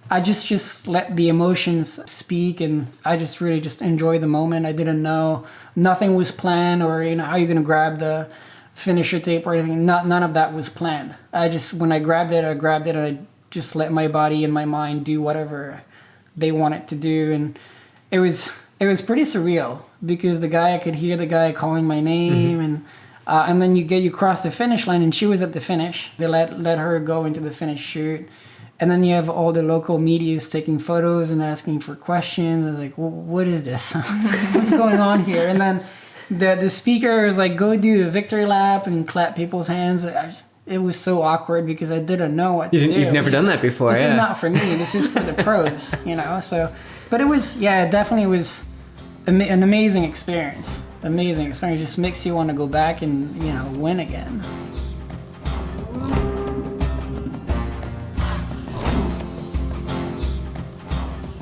I just let the emotions speak, and I just really just enjoy the moment. I didn't know, nothing was planned, or how you're gonna grab the finisher tape or anything. None of that was planned. When I grabbed it, and I just let my body and my mind do whatever they want it to do, and it was pretty surreal, because I could hear the guy calling my name, and then you cross the finish line, and she was at the finish. They let her go into the finish chute. And then you have all the local medias taking photos and asking for questions. I was like, what is this? What's going on here? And then the speaker was like, go do a victory lap and clap people's hands. It was so awkward, because I didn't know what to do. You've never done that before. This is not for me. This is for the pros, So, but it definitely was an amazing experience. Amazing experience. It just makes you want to go back and, win again.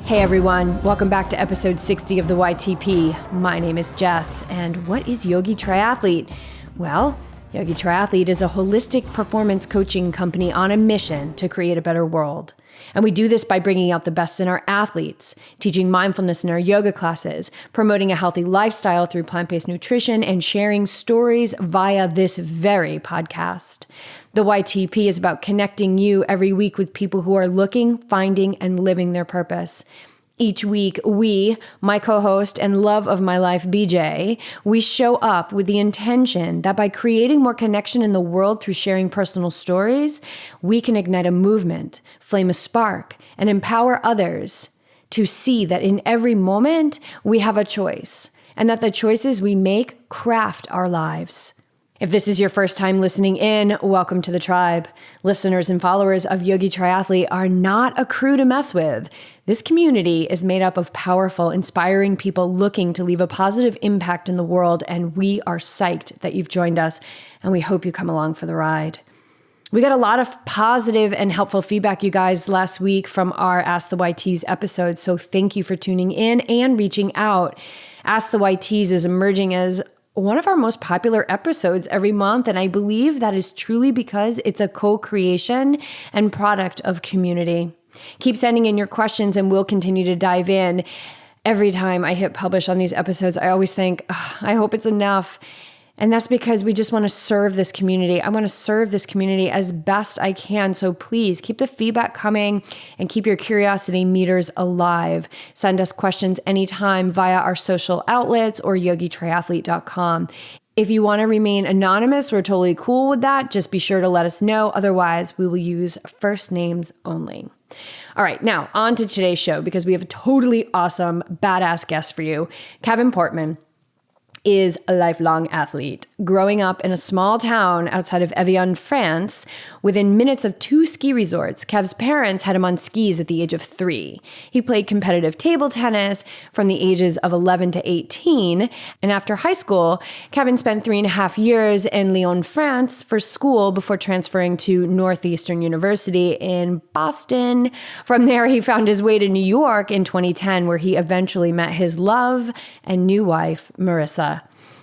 Hey everyone, welcome back to episode 60 of the YTP. My name is Jess, and what is Yogi Triathlete? Well, Yogi Triathlete is a holistic performance coaching company on a mission to create a better world. And we do this by bringing out the best in our athletes, teaching mindfulness in our yoga classes, promoting a healthy lifestyle through plant-based nutrition, and sharing stories via this very podcast. The YTP is about connecting you every week with people who are looking, finding, and living their purpose. Each week, my co-host and love of my life, BJ, we show up with the intention that by creating more connection in the world through sharing personal stories, we can ignite a movement, flame a spark, and empower others to see that in every moment, we have a choice, and that the choices we make craft our lives. If this is your first time listening in, welcome to the tribe. Listeners and followers of Yogi Triathlete are not a crew to mess with. This community is made up of powerful, inspiring people looking to leave a positive impact in the world, and we are psyched that you've joined us, and we hope you come along for the ride. We got a lot of positive and helpful feedback, you guys, last week from our Ask the YTs episode, so thank you for tuning in and reaching out. Ask the YTs is emerging as one of our most popular episodes every month, and I believe that is truly because it's a co-creation and product of community. Keep sending in your questions, and we'll continue to dive in. Every time I hit publish on these episodes, I always think, I hope it's enough. And that's because we just want to serve this community. I want to serve this community as best I can. So please keep the feedback coming and keep your curiosity meters alive. Send us questions anytime via our social outlets or yogitriathlete.com. If you want to remain anonymous, we're totally cool with that. Just be sure to let us know. Otherwise, we will use first names only. All right, now on to today's show, because we have a totally awesome, badass guest for you. Kevin Portmann is a lifelong athlete. Growing up in a small town outside of Evian, France, within minutes of 2 ski resorts, Kev's parents had him on skis at the age of 3. He played competitive table tennis from the ages of 11 to 18, and after high school, Kevin spent 3.5 years in Lyon, France for school before transferring to Northeastern University in Boston. From there, he found his way to New York in 2010, where he eventually met his love and new wife, Marissa.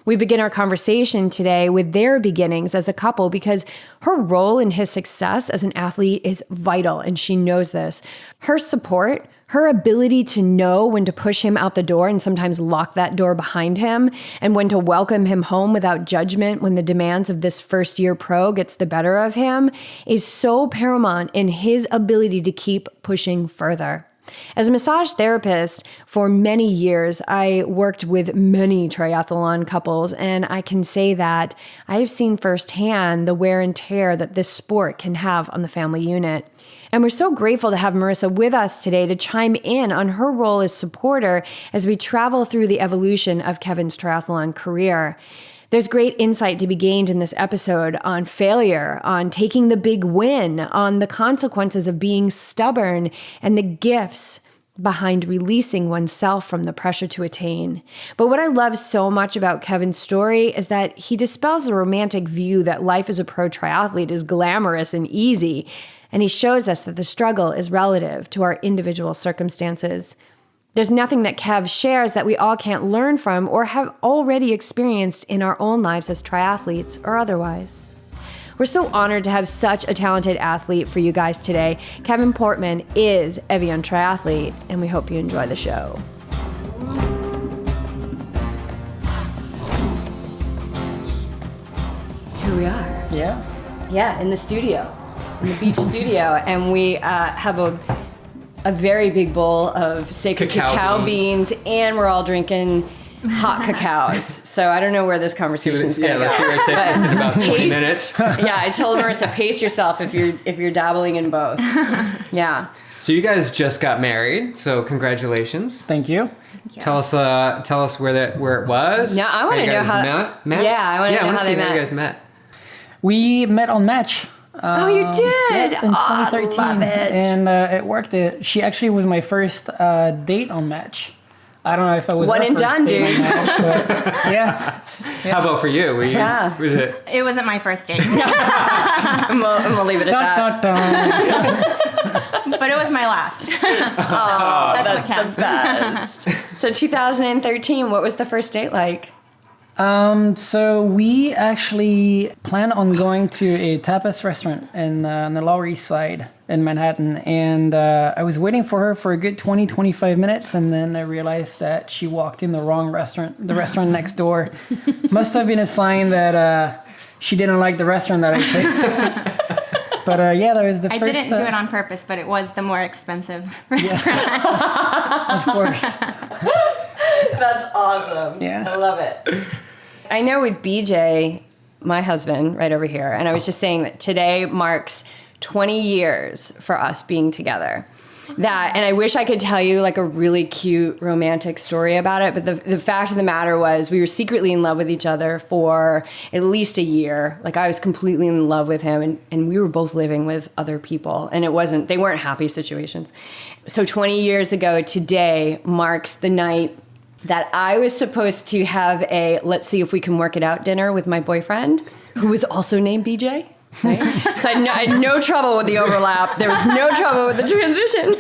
We begin our conversation today with their beginnings as a couple, because her role in his success as an athlete is vital, and she knows this. Her support, her ability to know when to push him out the door and sometimes lock that door behind him, and when to welcome him home without judgment when the demands of this first-year pro gets the better of him, is so paramount in his ability to keep pushing further. As a massage therapist for many years, I worked with many triathlon couples, and I can say that I have seen firsthand the wear and tear that this sport can have on the family unit. And we're so grateful to have Marissa with us today to chime in on her role as supporter as we travel through the evolution of Kevin's triathlon career. There's great insight to be gained in this episode on failure, on taking the big win, on the consequences of being stubborn, and the gifts behind releasing oneself from the pressure to attain. But what I love so much about Kevin's story is that he dispels the romantic view that life as a pro triathlete is glamorous and easy, and he shows us that the struggle is relative to our individual circumstances. There's nothing that Kev shares that we all can't learn from or have already experienced in our own lives as triathletes or otherwise. We're We're so honored to have such a talented athlete for you guys today. Kevin Portmann is Evian Triathlete, and we hope you enjoy the show. Here we are. Yeah, in the studio, in the beach studio, and we have a very big bowl of sacred cacao beans, and we're all drinking hot cacaos. So I don't know where this conversation is going to go. Let's see where it takes us in about 20 minutes. Yeah, I told Marissa, pace yourself if you're dabbling in both. Yeah. So you guys just got married, so congratulations. Thank you. Tell us where it was. No, I want to know how. Met? Yeah, I want to know how they met. How you guys met. We met on Match. Oh, you did? Yeah, in 2013. I love it. And it worked. She actually was my first date on Match. I don't know if I was one her and first done, date dude. on Match, but yeah. How about for you? Was it? It wasn't my first date, And we'll leave it at that. Dun, dun. but it was my last. Oh, That's what counts. the best. So 2013, what was the first date like? So we actually plan on going to a tapas restaurant on the Lower East Side in Manhattan. And I was waiting for her for a good 20-25 minutes. And then I realized that she walked in the wrong restaurant, the restaurant next door. Must have been a sign that she didn't like the restaurant that I picked. But yeah, that was the I first... didn't do it on purpose, but it was the more expensive restaurant. Of course. That's awesome. Yeah. I love it. I know with BJ, my husband right over here, and I was just saying that today marks 20 years for us being together. And I wish I could tell you like a really cute romantic story about it, but the fact of the matter was we were secretly in love with each other for at least a year. Like I was completely in love with him, and we were both living with other people, and they weren't happy situations. So 20 years ago today marks the night that I was supposed to have a let's see if we can work it out dinner with my boyfriend, who was also named BJ. Right? So I had no trouble with the overlap. There was no trouble with the transition.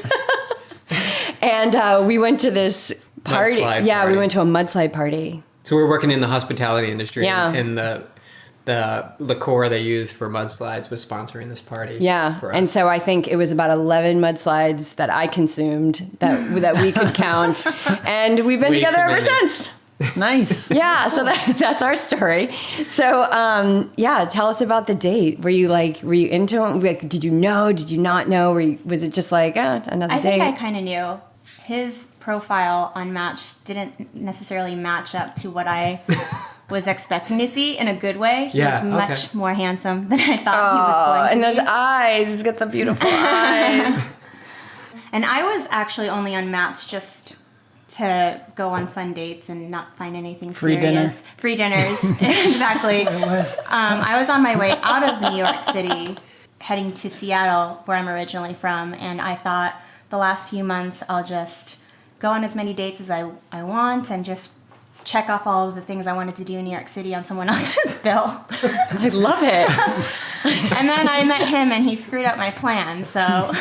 And we went to this party. Mudslide We went to a mudslide party. So we're working in the hospitality industry. Yeah. And the liqueur they use for mudslides was sponsoring this party. Yeah, for us. and so I think it was about 11 mudslides that I consumed that we could count, and we've been Weeks together ever of minutes. since. Nice. Yeah, so that's our story. So tell us about the date. Were you into him? Like, did you know? Did you not know? Was it just like another I date? think I kind of knew. His profile on Match didn't necessarily match up to what I was expecting to see in a good way. He was much more handsome than I thought he was going to and be. those eyes. He's got the beautiful eyes. And I was actually only on Match just to go on fun dates and not find anything Free serious. dinner. Free dinners, exactly. It was. I was on my way out of New York City, heading to Seattle, where I'm originally from, and I thought the last few months I'll just go on as many dates as I want and just check off all of the things I wanted to do in New York City on someone else's bill. I love it. And then I met him and he screwed up my plan, so...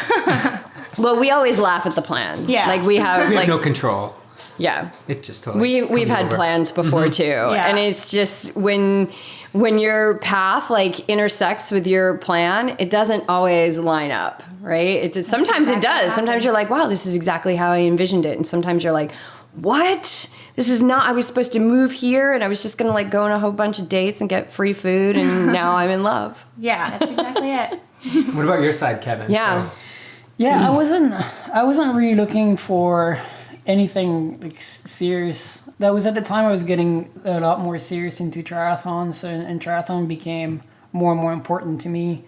Well, we always laugh at the plan. Yeah. Like we have no control. Yeah. It just totally We've comes had over. plans before too. Yeah. And it's just when your path like intersects with your plan, it doesn't always line up, right? Sometimes it does. Sometimes you're like, wow, this is exactly how I envisioned it. And sometimes you're like, what? This is not, I was supposed to move here and I was just going to like go on a whole bunch of dates and get free food and now I'm in love. Yeah, that's exactly it. What about your side, Kevin? Yeah. So, Yeah, I wasn't really looking for anything like serious. That was at the time I was getting a lot more serious into triathlons, and triathlon became more and more important to me.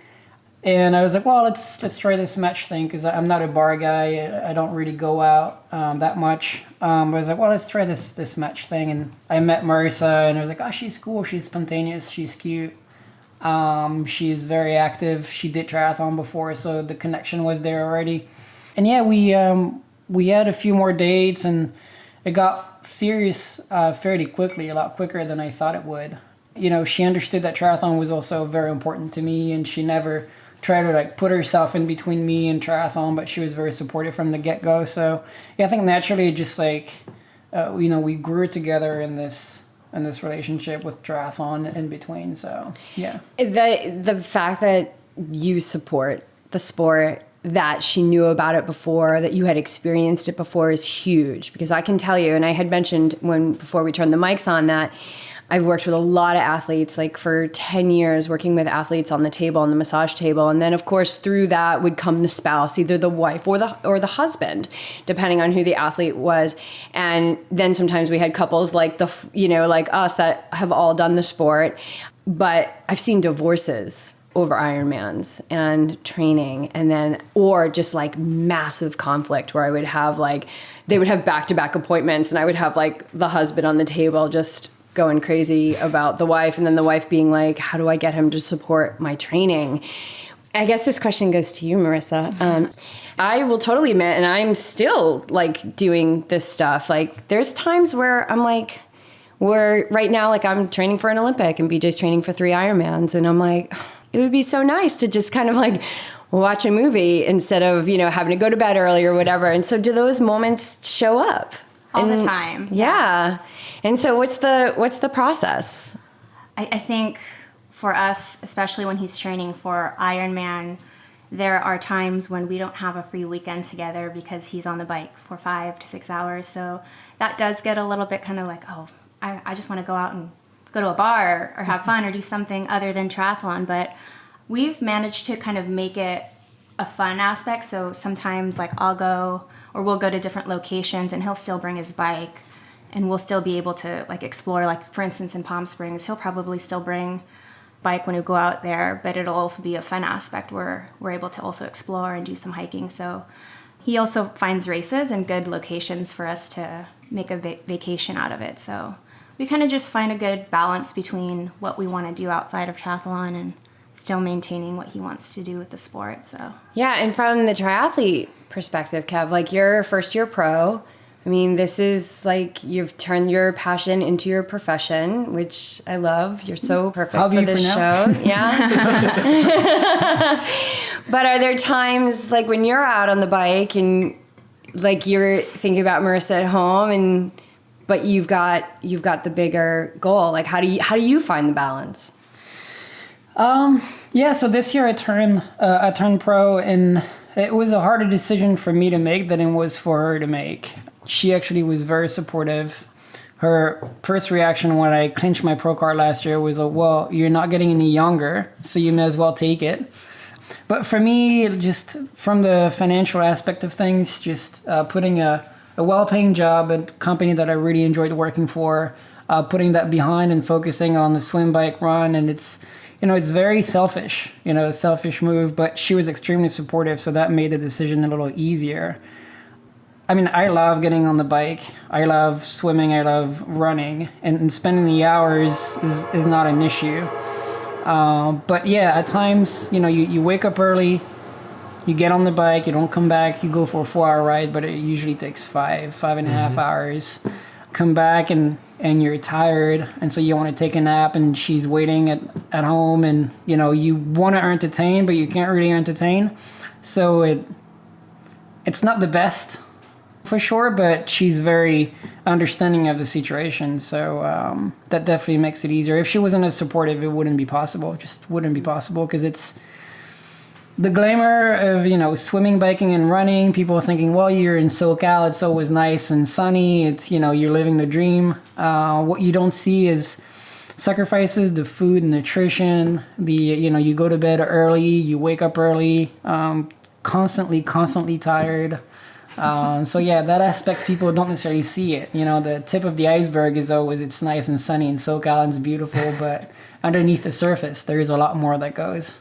And I was like, well, let's try this match thing because I'm not a bar guy. I don't really go out that much. I was like, well, let's try this match thing. And I met Marissa, and I was like, oh, she's cool. She's spontaneous. She's cute. She's very active. She did triathlon before, so the connection was there already. And yeah, we had a few more dates, and it got serious fairly quickly, a lot quicker than I thought it would. You know, she understood that triathlon was also very important to me, and she never tried to like put herself in between me and triathlon, but she was very supportive from the get-go. So yeah, I think naturally just like, we grew together in this in this relationship with triathlon in between. So yeah. The fact that you support the sport, that she knew about it before, that you had experienced it before, is huge. Because I can tell you, and I had mentioned before we turned the mics on, that I've worked with a lot of athletes, like for 10 years, working with athletes on the table, on the massage table. And then, of course, through that would come the spouse, either the wife or the husband, depending on who the athlete was. And then sometimes we had couples like like us that have all done the sport. But I've seen divorces over Ironmans and training, and then, or just like massive conflict where I would have they would have back-to-back appointments, and I would have like the husband on the table just going crazy about the wife, and then the wife being like, how do I get him to support my training? I guess this question goes to you, Marissa. I will totally admit, and I'm still like doing this stuff. Like there's times where I'm like, right now, like I'm training for an Olympic and BJ's training for 3 Ironmans. And I'm like, it would be so nice to just kind of like watch a movie instead of, having to go to bed early or whatever. And so do those moments show up? All the time. Yeah. And so what's the process? I think for us, especially when he's training for Ironman, there are times when we don't have a free weekend together because he's on the bike for 5 to 6 hours. So that does get a little bit kind of like, oh, I just want to go out and go to a bar or have fun or do something other than triathlon. But we've managed to kind of make it a fun aspect. So sometimes like we'll go to different locations and he'll still bring his bike and we'll still be able to like explore. Like for instance, in Palm Springs, he'll probably still bring bike when we go out there, but it'll also be a fun aspect where we're able to also explore and do some hiking. So he also finds races and good locations for us to make a vacation out of it. So we kind of just find a good balance between what we want to do outside of triathlon and still maintaining what he wants to do with the sport. So yeah, and from the triathlete perspective, Kev, like you're a first-year pro. I mean, this is like you've turned your passion into your profession, which I love. You're so perfect for this show. Yeah. But are there times like when you're out on the bike and like you're thinking about Marissa at home but you've got the bigger goal? Like how do you find the balance? Yeah, so this year I turned pro, and it was a harder decision for me to make than it was for her to make. She actually was very supportive. Her first reaction when I clinched my pro card last year was, well, you're not getting any younger, so you may as well take it. But for me, just from the financial aspect of things, just putting a well-paying job at a company that I really enjoyed working for, putting that behind and focusing on the swim, bike, run, and it's very selfish, a selfish move, but she was extremely supportive, so that made the decision a little easier. I mean, I love getting on the bike. I love swimming. I love running, and spending the hours is not an issue. But yeah, at times, you wake up early, you get on the bike, you don't come back, you go for a 4-hour ride, but it usually takes 5.5 hours. Come back and you're tired, and so you want to take a nap, and she's waiting at home, and you want to entertain, but you can't really entertain. So it's not the best for sure, but she's very understanding of the situation, so that definitely makes it easier. If she wasn't as supportive, it wouldn't be possible. It just wouldn't be possible, because it's the glamour of, swimming, biking, and running. People are thinking, well, you're in SoCal, it's always nice and sunny. It's, you're living the dream. What you don't see is sacrifices, the food and nutrition, you go to bed early, you wake up early, constantly tired. So yeah, that aspect people don't necessarily see it. The tip of the iceberg is always it's nice and sunny in SoCal and it's beautiful, but underneath the surface, there is a lot more that goes.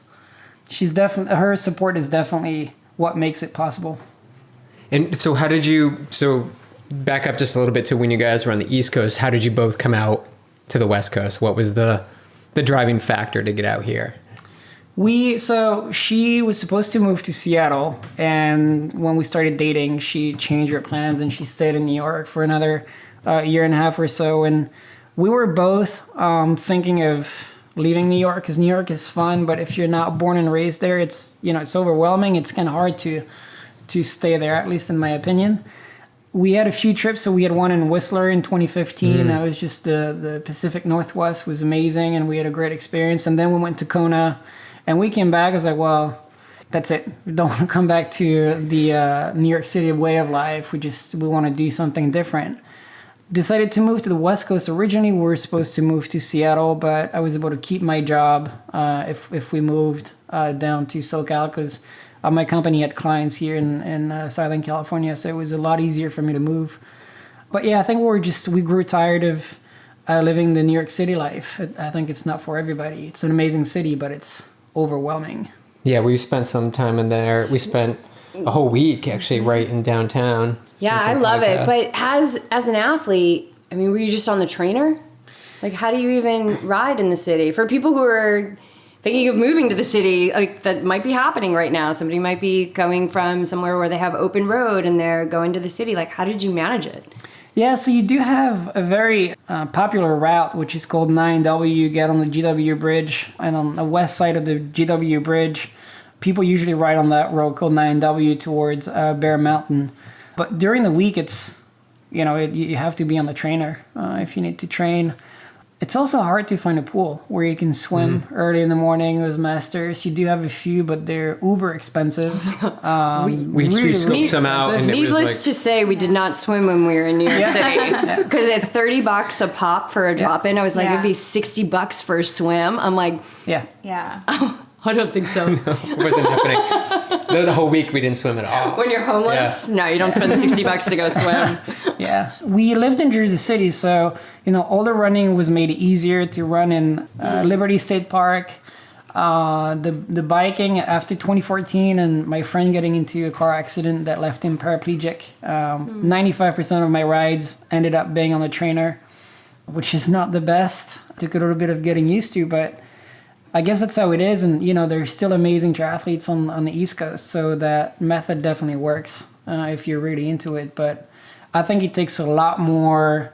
Her support is definitely what makes it possible. And so back up just a little bit to when you guys were on the East Coast, how did you both come out to the West Coast? What was the driving factor to get out here? So she was supposed to move to Seattle, and when we started dating, she changed her plans and she stayed in New York for another year and a half or so. And we were both thinking of leaving New York, because New York is fun, but if you're not born and raised there, it's it's overwhelming. It's kind of hard to stay there, at least in my opinion. we had a few trips. So we had one in Whistler in 2015. That was just the Pacific Northwest was amazing, and we had a great experience. And then we went to Kona, and we came back. I was like, well, that's it. We don't want to come back to the New York City way of life. We want to do something different. Decided to move to the West Coast. Originally, we were supposed to move to Seattle, but I was able to keep my job if we moved down to SoCal, because my company had clients here in Southern California, so it was a lot easier for me to move. But yeah, I think we grew tired of living the New York City life. I think it's not for everybody. It's an amazing city, but it's overwhelming. Yeah, we spent some time in there. We spent a whole week actually right in downtown. Yeah, I love it. But as an athlete, I mean, were you just on the trainer? Like, how do you even ride in the city? For people who are thinking of moving to the city, like that might be happening right now. Somebody might be coming from somewhere where they have open road and they're going to the city. Like, how did you manage it? Yeah, so you do have a very popular route, which is called 9W. You get on the GW Bridge, and on the west side of the GW Bridge, people usually ride on that road called 9W towards Bear Mountain. But during the week, it's, you have to be on the trainer if you need to train. It's also hard to find a pool where you can swim early in the morning with masters. You do have a few, but they're uber expensive. We scoped some out. And needless to say, we did not swim when we were in New York City. Because at $30 a pop for a drop-in, I was like, it'd be $60 for a swim. I'm like, Yeah. I don't think so. No, it wasn't happening. The whole week we didn't swim at all. When you're homeless, no, you don't spend $60 to go swim. Yeah, we lived in Jersey City, so all the running was made easier to run in Liberty State Park. The biking after 2014 and my friend getting into a car accident that left him paraplegic. 95% of my rides ended up being on the trainer, which is not the best. Took a little bit of getting used to, but I guess that's how it is. And, there's still amazing triathletes on the East Coast. So that method definitely works if you're really into it. But I think it takes a lot more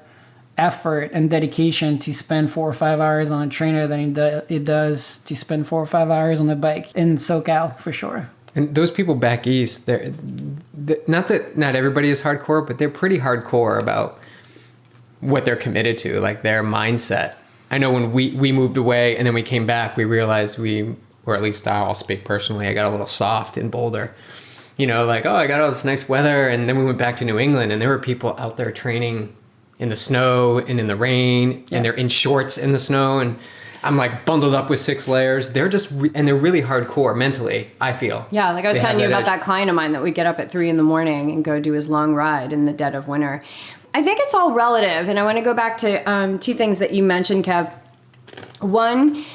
effort and dedication to spend 4 or 5 hours on a trainer than it does to spend 4 or 5 hours on the bike in SoCal, for sure. And those people back east, not that not everybody is hardcore, but they're pretty hardcore about what they're committed to, like their mindset. I know when we moved away and then we came back, we realized or at least I'll speak personally, I got a little soft in Boulder. Like, oh, I got all this nice weather. And then we went back to New England and there were people out there training in the snow and in the rain and they're in shorts in the snow. And I'm like bundled up with 6 layers. They're just, and they're really hardcore mentally, I feel. Yeah, like I was telling you about that client of mine that would get up at 3 a.m. and go do his long ride in the dead of winter. I think it's all relative, and I want to go back to 2 things that you mentioned, Kev. One,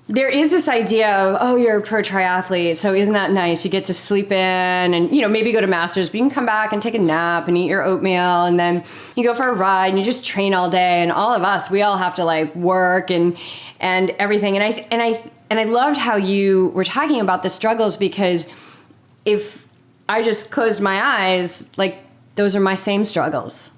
there is this idea of, oh, you're a pro triathlete, so isn't that nice? You get to sleep in and, maybe go to Masters, but you can come back and take a nap and eat your oatmeal, and then you go for a ride and you just train all day. And all of us, we all have to like work and everything. And I loved how you were talking about the struggles, because if I just closed my eyes, like those are my same struggles.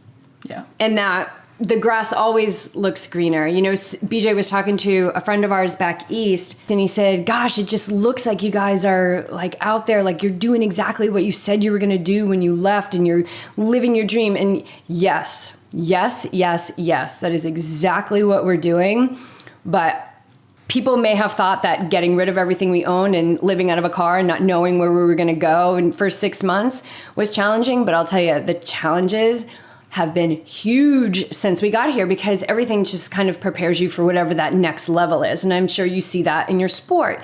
Yeah. And that the grass always looks greener. BJ was talking to a friend of ours back east, and he said, gosh, it just looks like you guys are like out there, like you're doing exactly what you said you were going to do when you left, and you're living your dream. And yes, that is exactly what we're doing. But people may have thought that getting rid of everything we owned and living out of a car and not knowing where we were going to go in the first 6 months was challenging. But I'll tell you, the challenges have been huge since we got here, because everything just kind of prepares you for whatever that next level is. And I'm sure you see that in your sport.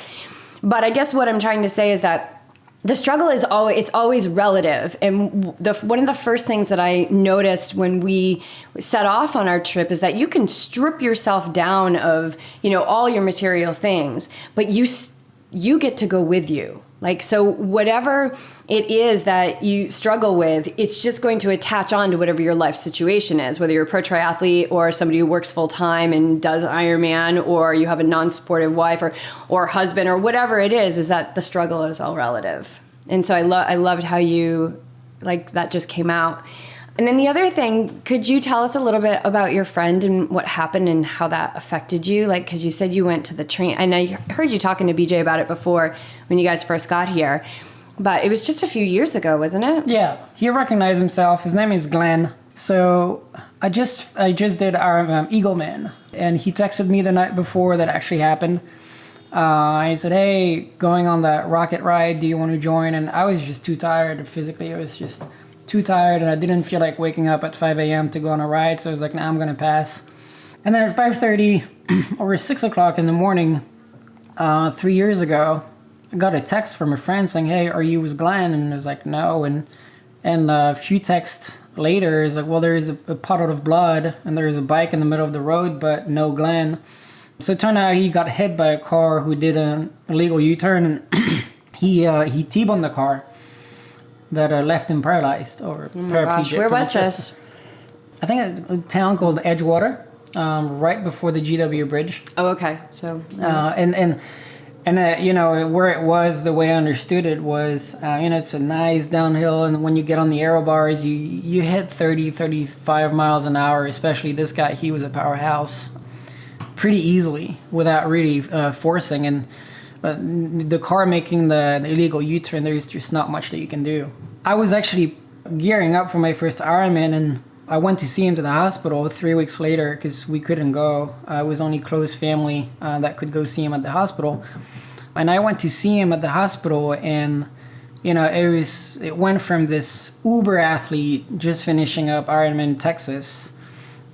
But I guess what I'm trying to say is that the struggle is always relative. And one of the first things that I noticed when we set off on our trip is that you can strip yourself down of, all your material things, but you get to go with you. Like, so whatever it is that you struggle with, it's just going to attach on to whatever your life situation is, whether you're a pro triathlete or somebody who works full time and does Ironman, or you have a non-supportive wife or husband, or whatever it is that the struggle is all relative. And so I loved how you, like, that just came out. And then the other thing, could you tell us a little bit about your friend and what happened and how that affected you? Like, because you said you went to the train, and I heard you talking to BJ about it before when you guys first got here. But it was just a few years ago, wasn't it? Yeah, he recognized himself. His name is Glenn. So I just did our Eagleman, and he texted me the night before that actually happened. He said, "Hey, going on that rocket ride, do you want to join?" And I was just too tired physically. I was just too tired, and I didn't feel like waking up at 5 a.m. to go on a ride. So I was like, "Nah, I'm gonna pass." And then at 5:30 or 6 o'clock in the morning, 3 years ago, I got a text from a friend saying, "Hey, are you with Glenn?" And I was like, "No." And a few texts later, is like, "Well, there is a puddle of blood, and there is a bike in the middle of the road, but no Glenn." So it turned out he got hit by a car who did an illegal U-turn, and he T-boned the car that left him paralyzed or paraplegic. Gosh, where from was the chest. this? I think a town called Edgewater, right before the GW Bridge. Oh, okay. So, And you know, where it was, the way I understood it was, you know, it's a nice downhill, and when you get on the aero bars, you hit 30, 35 miles an hour, especially this guy, he was a powerhouse, pretty easily without really forcing. And the car making the illegal U-turn, there's just not much that you can do. I was actually gearing up for my first Ironman, and I went to see him to the hospital 3 weeks later because we couldn't go. It was only close family that could go see him at the hospital. And I went to see him at the hospital, and you know, it went from this uber athlete just finishing up Ironman Texas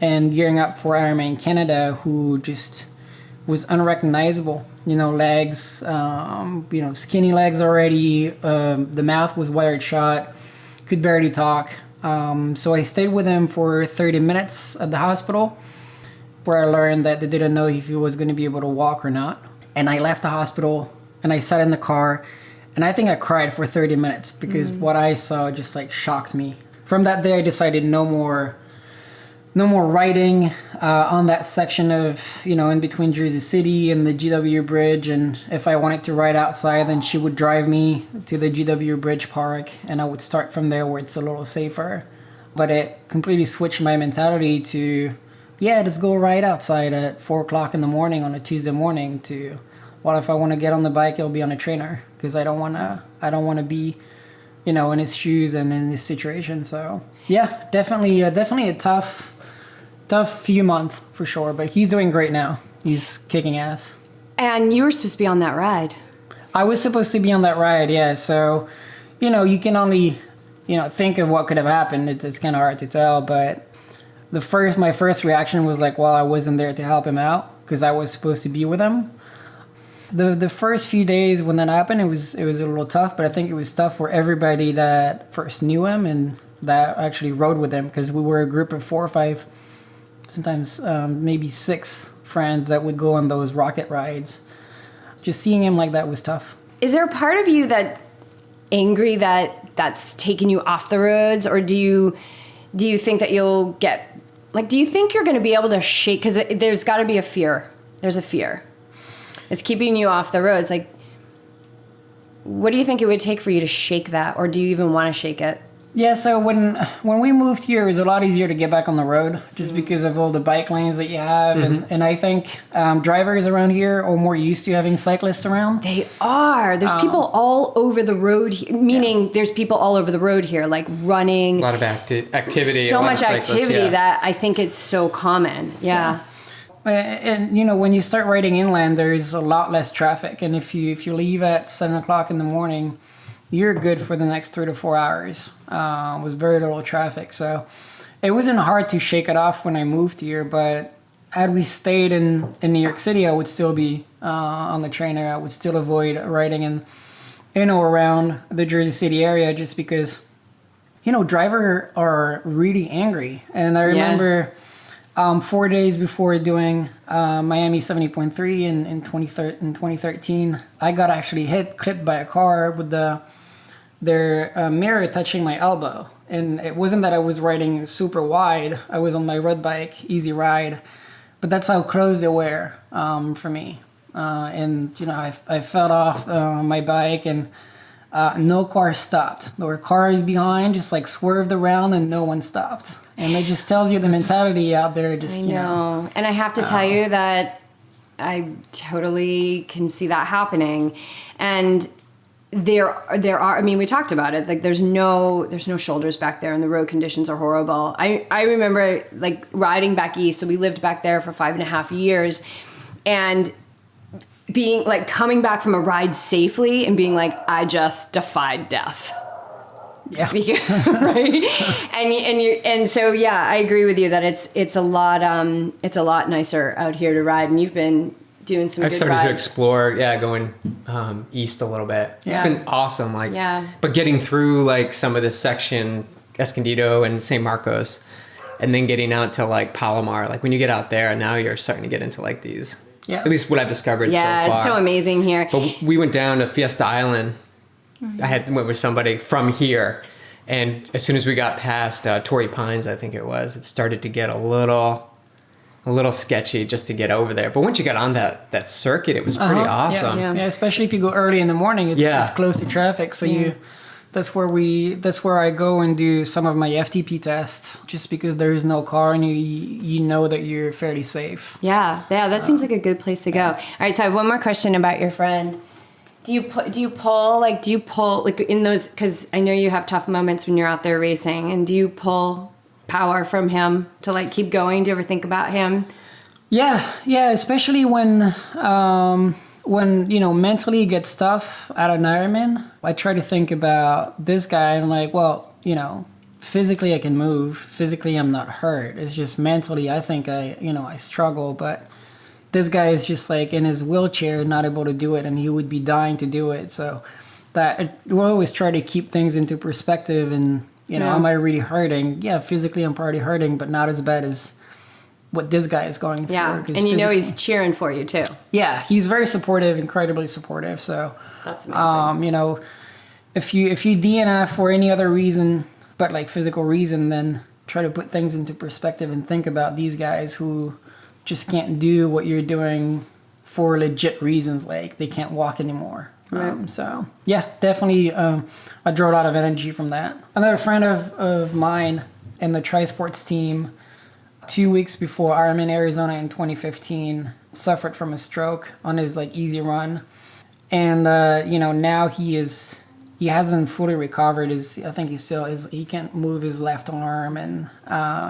and gearing up for Ironman Canada, who just was unrecognizable. You know, legs, you know, skinny legs already. The mouth was wired shut, could barely talk. So I stayed with him for 30 minutes at the hospital, where I learned that they didn't know if he was going to be able to walk or not. And I left the hospital, and I sat in the car, and I think I cried for 30 minutes because what I saw just like shocked me. From that day, I decided no more riding on that section of, you know, in between Jersey City and the GW Bridge. And if I wanted to ride outside, then she would drive me to the GW Bridge Park, and I would start from there where it's a little safer. But it completely switched my mentality to, yeah, let's go ride outside at 4 o'clock in the morning on a Tuesday morning, to, well, if I want to get on the bike, it'll be on a trainer, because I don't want to be, you know, in his shoes and in his situation. So yeah, definitely a tough few months for sure, but he's doing great now. He's kicking ass. and you were supposed to be on that ride. I was supposed to be on that ride, yeah. So, you know, you can only, you know, think of what could have happened. It's kind of hard to tell, but my first reaction was like, well, I wasn't there to help him out because I was supposed to be with him. The first few days when that happened, it was a little tough, but I think it was tough for everybody that first knew him and that actually rode with him, because we were a group of 4 or 5, sometimes maybe 6 friends that would go on those rocket rides. Just seeing him like that was tough. Is there a part of you that angry that's taken you off the roads, or do you think that you'll get, like, do you think you're going to be able to shake, because there's got to be a fear. There's a fear. It's keeping you off the roads. Like, what do you think it would take for you to shake that, or do you even want to shake it? Yeah, so when we moved here, it was a lot easier to get back on the road just because of all the bike lanes that you have. And I think drivers around here are more used to having cyclists around. They are. There's people all over the road, meaning there's people all over the road here, like running. A lot of activity. So a lot much of cyclists, activity yeah. that I think it's so common. Yeah. And, you know, when you start riding inland, there's a lot less traffic. And if you leave at 7 o'clock in the morning, you're good for the next 3 to 4 hours with very little traffic. So it wasn't hard to shake it off when I moved here. But had we stayed in New York City, I would still be on the trainer. I would still avoid riding in or around the Jersey City area just because, you know, drivers are really angry. And I remember 4 days before doing Miami 70.3 in 2013, I got actually clipped by a car with their mirror touching my elbow. And it wasn't that I was riding super wide. I was on my road bike, easy ride. But that's how close they were for me. And, you know, I fell off my bike, and no car stopped. There were cars behind, just like swerved around, and no one stopped. And it just tells you the mentality out there. Just, I know. And I have to tell you that I totally can see that happening. And there are, I mean, we talked about it, like there's no shoulders back there and the road conditions are horrible. I remember like riding back east. So we lived back there for 5.5 years, and being like coming back from a ride safely and being like, I just defied death. Yeah. Right. And so, yeah, I agree with you that it's a lot nicer out here to ride, and you've been doing some I've good started rides. to explore, going east a little bit. It's Yeah. been awesome. Like, Yeah. but getting through like some of this section, Escondido and San Marcos, and then getting out to like Palomar, like when you get out there, and now you're starting to get into like these, at least what I've discovered so far. Yeah, it's so amazing here. But we went down to Fiesta Island. I went with somebody from here, and as soon as we got past Torrey Pines, I think it started to get a little sketchy just to get over there. But once you got on that circuit, it was pretty awesome. Yeah. Yeah, especially if you go early in the morning, it's close to traffic. So that's where I go and do some of my FTP tests, just because there is no car and you know that you're fairly safe. Yeah, that seems like a good place to go. All right, so I have one more question about your friend. Do you pull like in those, because I know you have tough moments when you're out there racing, and do you pull power from him to like keep going? Do you ever think about him? Yeah, especially when mentally you get stuff at an Ironman. I try to think about this guy and like, well, physically I can move, physically I'm not hurt. It's just mentally I think I struggle, but this guy is just like in his wheelchair, not able to do it, and he would be dying to do it. So that we'll always try to keep things into perspective. And am I really hurting? Yeah, physically I'm probably hurting, but not as bad as what this guy is going through. Yeah, and he's cheering for you too. Yeah, he's very supportive, incredibly supportive. So that's amazing. If you DNF for any other reason but like physical reason, then try to put things into perspective and think about these guys who just can't do what you're doing for legit reasons, like they can't walk anymore. Right. So yeah, definitely I draw a lot of energy from that. Another friend of mine in the Tri-Sports team, 2 weeks before Ironman Arizona in 2015, suffered from a stroke on his like easy run. And now he hasn't fully recovered. I think he can't move his left arm, and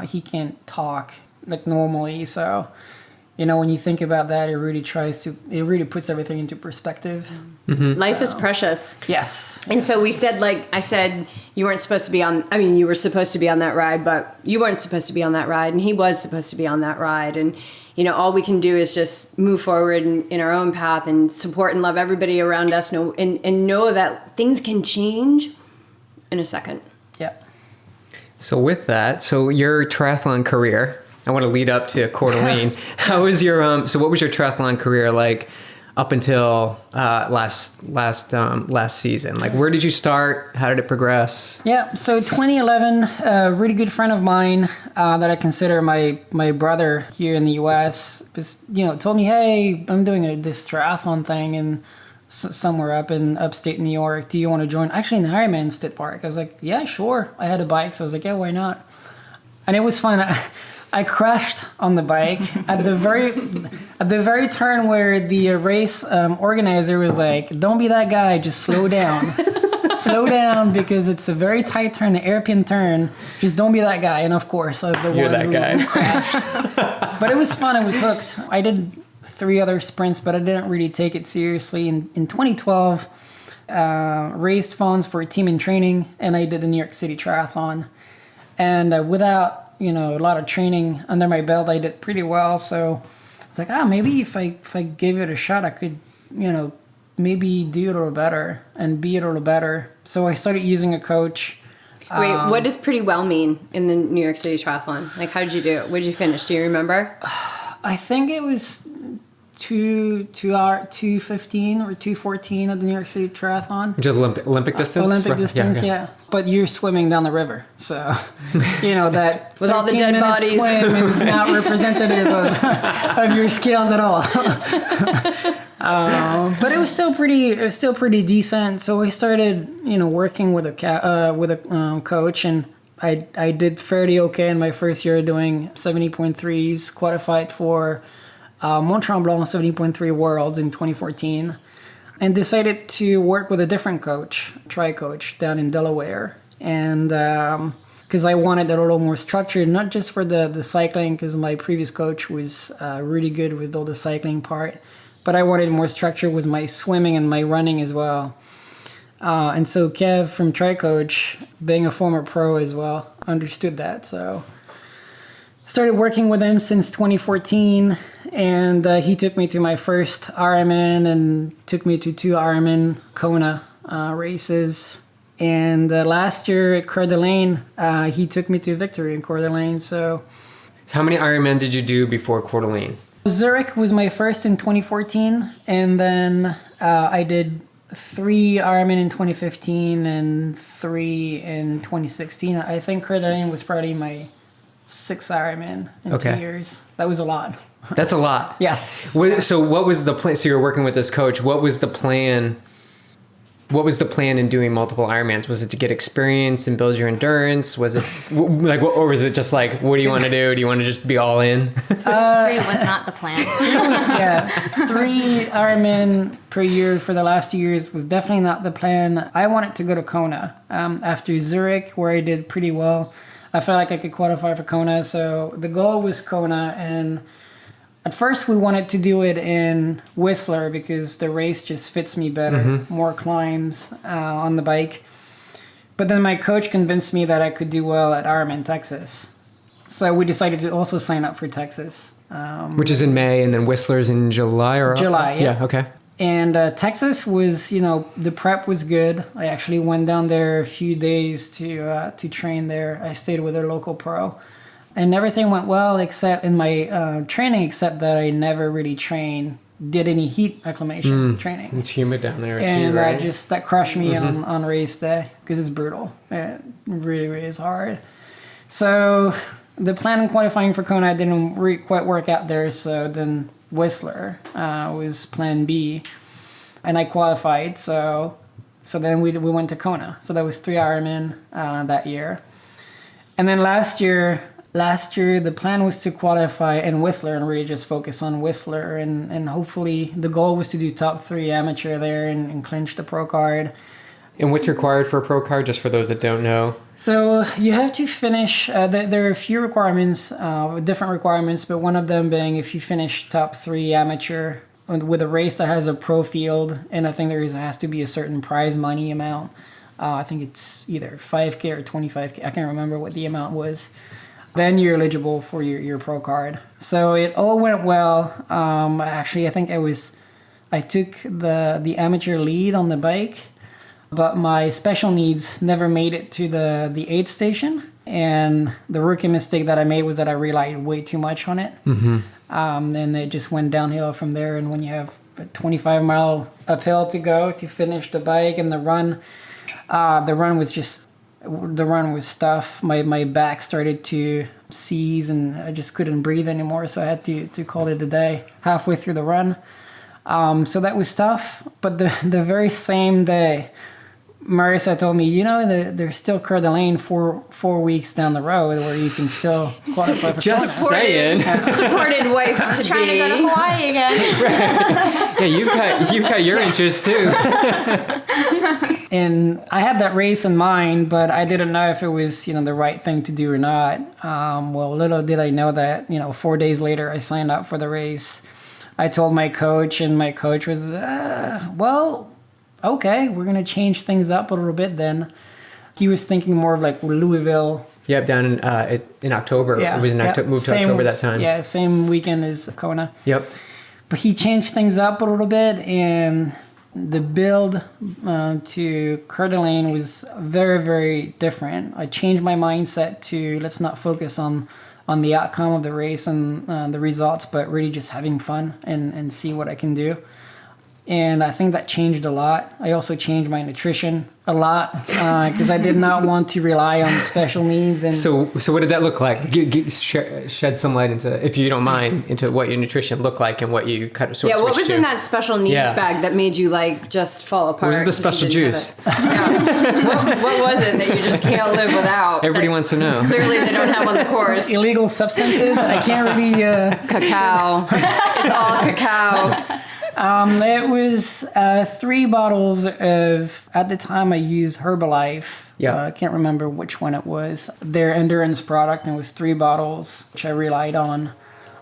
he can't talk like normally. So when you think about that, it really puts everything into perspective. Mm-hmm. Life is precious. Yes. And so I said you weren't supposed to be on, you were supposed to be on that ride, but you weren't supposed to be on that ride, and he was supposed to be on that ride. And all we can do is just move forward in our own path and support and love everybody around us, and know that things can change in a second. Yeah. So with that, your triathlon career, I want to lead up to Coeur d'Alene. How was your so what was your triathlon career like up until last season? Like, where did you start? How did it progress? Yeah, so 2011, a really good friend of mine that I consider my brother here in the U.S. just told me, hey, I'm doing this triathlon thing and somewhere up in upstate New York. Do you want to join? Actually, in the Ironman State Park. I was like, yeah, sure. I had a bike, so I was like, yeah, why not? And it was fun. I crashed on the bike at the very turn where the race organizer was like, "Don't be that guy. Just slow down, slow down, because it's a very tight turn, the hairpin turn. Just don't be that guy." And of course, I was the You're one that who guy. crashed. But it was fun. I was hooked. I did 3 other sprints, but I didn't really take it seriously. In 2012, raised funds for a team in training, and I did the New York City Triathlon. And without a lot of training under my belt, I did pretty well. So it's like, maybe if I gave it a shot, I could, maybe do it a little better and be it a little better. So I started using a coach. Wait, what does pretty well mean in the New York City Triathlon? Like, how did you do it? What did you finish? Do you remember? I think it was 2:15 or 2:14 at the New York City Triathlon. Just Olympic distance? Olympic distance, yeah. But you're swimming down the river, so that with all the dead bodies swim is not representative of your skills at all. But it was still pretty decent. So we started, working with a coach, and I did fairly okay in my first year, doing 70.3s, qualified for Mont Tremblant 70.3 Worlds in 2014. and decided to work with a different coach, tri-coach, down in Delaware. And because I wanted a little more structure, not just for the cycling, because my previous coach was really good with all the cycling part, but I wanted more structure with my swimming and my running as well. And so Kev from Tri-Coach, being a former pro as well, understood that. So started working with him since 2014, and he took me to my first Ironman and took me to 2 Ironman Kona races. And last year at Coeur d'Alene, he took me to victory in Coeur d'Alene. So How many Ironman did you do before Coeur d'Alene? Zurich was my first in 2014, and then I did 3 Ironman in 2015 and 3 in 2016. I think Coeur d'Alene was probably my 6th Ironman in 2 years. That was a lot. That's a lot. Yes. So what was the plan? So you were working with this coach. What was the plan? What was the plan in doing multiple Ironmans? Was it to get experience and build your endurance? Was it like, or was it just like, what do you want to do? Do you want to just be all in? 3 was not the plan. 3 Ironman per year for the last 2 years was definitely not the plan. I wanted to go to Kona after Zurich, where I did pretty well. I felt like I could qualify for Kona, so the goal was Kona. And at first we wanted to do it in Whistler because the race just fits me better, more climbs on the bike. But then my coach convinced me that I could do well at Ironman Texas. So we decided to also sign up for Texas. Which is in May, and then Whistler's in July or July, yeah. Yeah, okay. And Texas was, the prep was good. I actually went down there a few days to train there. I stayed with a local pro. And everything went well except in my training, except that I never really did any heat acclimation training. It's humid down there and too, right? that crushed me on race day because it's brutal. It really, really is hard. So the plan on qualifying for Kona didn't quite work out there. So then Whistler was plan B, and I qualified. So then we went to Kona. So that was 3 Ironman that year. And then last year, the plan was to qualify in Whistler and really just focus on Whistler. And hopefully the goal was to do top 3 amateur there and clinch the pro card. And what's required for a pro card, just for those that don't know? So you have to finish, there are a few requirements, different requirements, but one of them being if you finish top 3 amateur with a race that has a pro field, and I think there has to be a certain prize money amount. I think it's either 5K or 25K. I can't remember what the amount was. Then you're eligible for your pro card. So it all went well. Actually, I think I took the amateur lead on the bike, but my special needs never made it to the aid station. And the rookie mistake that I made was that I relied way too much on it. And it just went downhill from there. And when you have a 25-mile uphill to go to finish the bike and the run was tough. My back started to seize and I just couldn't breathe anymore. So I had to call it a day halfway through the run. So that was tough. But the very same day, Marissa told me, there's still Coeur d'Alene 4 weeks down the road where you can still qualify for Just Kona. saying. Supported wife to Trying to be. go to Hawaii again. Yeah, you've got your interest too. And I had that race in mind, but I didn't know if it was, the right thing to do or not. Well, little did I know that, 4 days later, I signed up for the race. I told my coach, and my coach was, okay, we're going to change things up a little bit then. He was thinking more of like Louisville. Yep, down in October. Yeah, It was in October, moved to October that time. Yeah, same weekend as Kona. Yep. But he changed things up a little bit, and the build to Coeur d'Alene was very, very different. I changed my mindset to let's not focus on the outcome of the race and the results, but really just having fun and see what I can do. And I think that changed a lot. I also changed my nutrition a lot because I did not want to rely on special needs. And So what did that look like? Shed some light into, if you don't mind, into what your nutrition looked like and what you kind of sort of Yeah, what switched was to. in that special needs bag that made you just fall apart? What was the 'cause special you didn't juice? have it? Yeah. What was it that you just can't live without? Everybody that wants to know. Clearly they don't have on the course. illegal substances. I can't really. Cacao. It's all cacao. It was 3 bottles of, at the time I used Herbalife. Yeah. I can't remember which one it was. Their endurance product, and it was 3 bottles, which I relied on.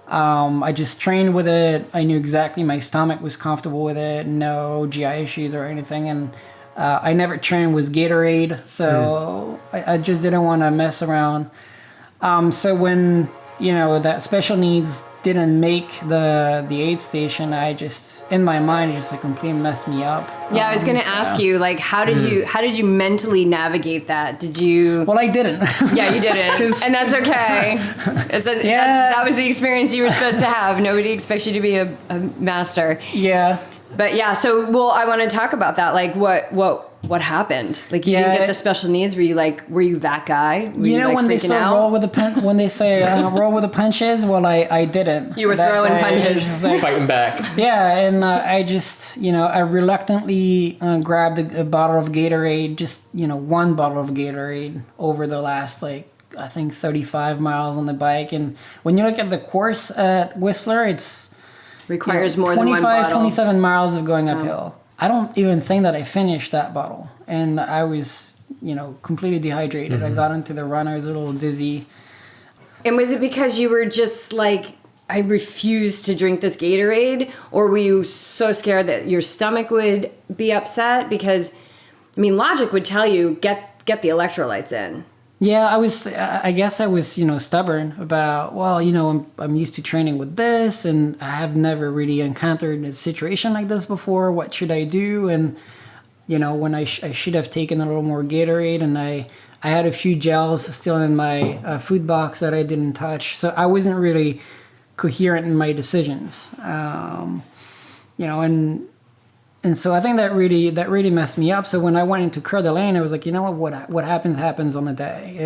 I just trained with it. I knew exactly my stomach was comfortable with it, no GI issues or anything. And I never trained with Gatorade, so I just didn't want to mess around. So when, that special needs didn't make the aid station, I just, in my mind, it just completely messed me up. Yeah, I was going to ask you, like, how did you mentally navigate that? Did you? Well, I didn't. Yeah, you didn't, and that's okay. That was the experience you were supposed to have. Nobody expects you to be a master. Yeah. But yeah, so I want to talk about that. Like, what happened? Like, you didn't get the special needs. Were you that guy? Were you when they say roll with the punches, well, I didn't. You were throwing punches, Fighting back. Yeah, and I just, I reluctantly grabbed a bottle of Gatorade, just, 1 bottle of Gatorade over the last, I think 35 miles on the bike. And when you look at the course at Whistler, it's requires more than 1 bottle. 27 miles of going uphill. I don't even think that I finished that bottle. And I was, completely dehydrated. I got into the run. I was a little dizzy. And was it because you were just like, I refuse to drink this Gatorade? Or were you so scared that your stomach would be upset? Because, logic would tell you, get the electrolytes in. Yeah, I guess I was, stubborn about, well, I'm used to training with this, and I have never really encountered a situation like this before. What should I do? And, when I should have taken a little more Gatorade, and I had a few gels still in my food box that I didn't touch. So I wasn't really coherent in my decisions. And so I think that really messed me up. So when I went into Coeur d'Alene, I was like, what happens on the day.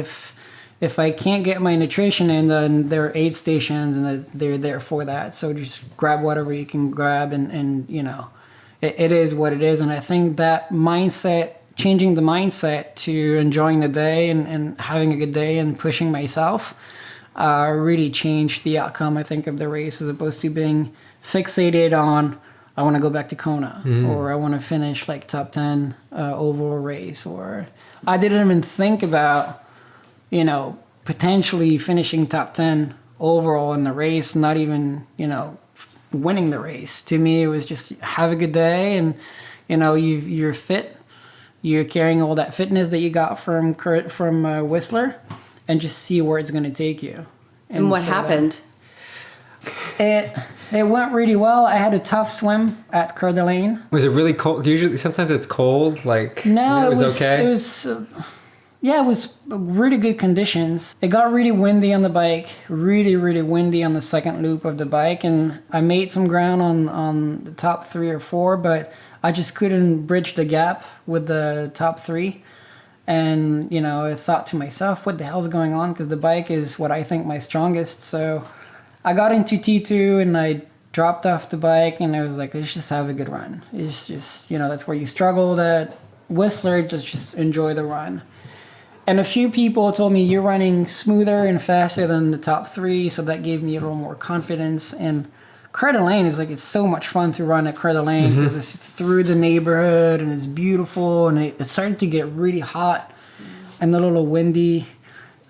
If I can't get my nutrition in, then there are aid stations and they're there for that. So just grab whatever you can grab, and it is what it is. And I think that mindset, changing the mindset to enjoying the day and having a good day and pushing myself, really changed the outcome, I think, of the race, as opposed to being fixated on, I want to go back to Kona, or I want to finish top 10 overall race, or I didn't even think about, potentially finishing top 10 overall in the race, not even, winning the race. To me, it was just have a good day, and, you're fit, you're carrying all that fitness that you got from Whistler, and just see where it's going to take you. And what happened? It went really well. I had a tough swim at Coeur d'Alene. Was it really cold? Usually, sometimes it's cold. No, it was okay. It was, it was really good conditions. It got really windy on the bike, really, really windy on the second loop of the bike, and I made some ground on the top 3 or 4, but I just couldn't bridge the gap with the top 3. And, I thought to myself, what the hell's going on? Because the bike is what I think my strongest. So I got into T2 and I dropped off the bike, and I was like, let's just have a good run. It's just, that's where you struggled at Whistler, just enjoy the run. And a few people told me you're running smoother and faster than the top 3, so that gave me a little more confidence. And Coeur d'Alene is it's so much fun to run at Coeur d'Alene because it's through the neighborhood and it's beautiful, and it started to get really hot and a little windy.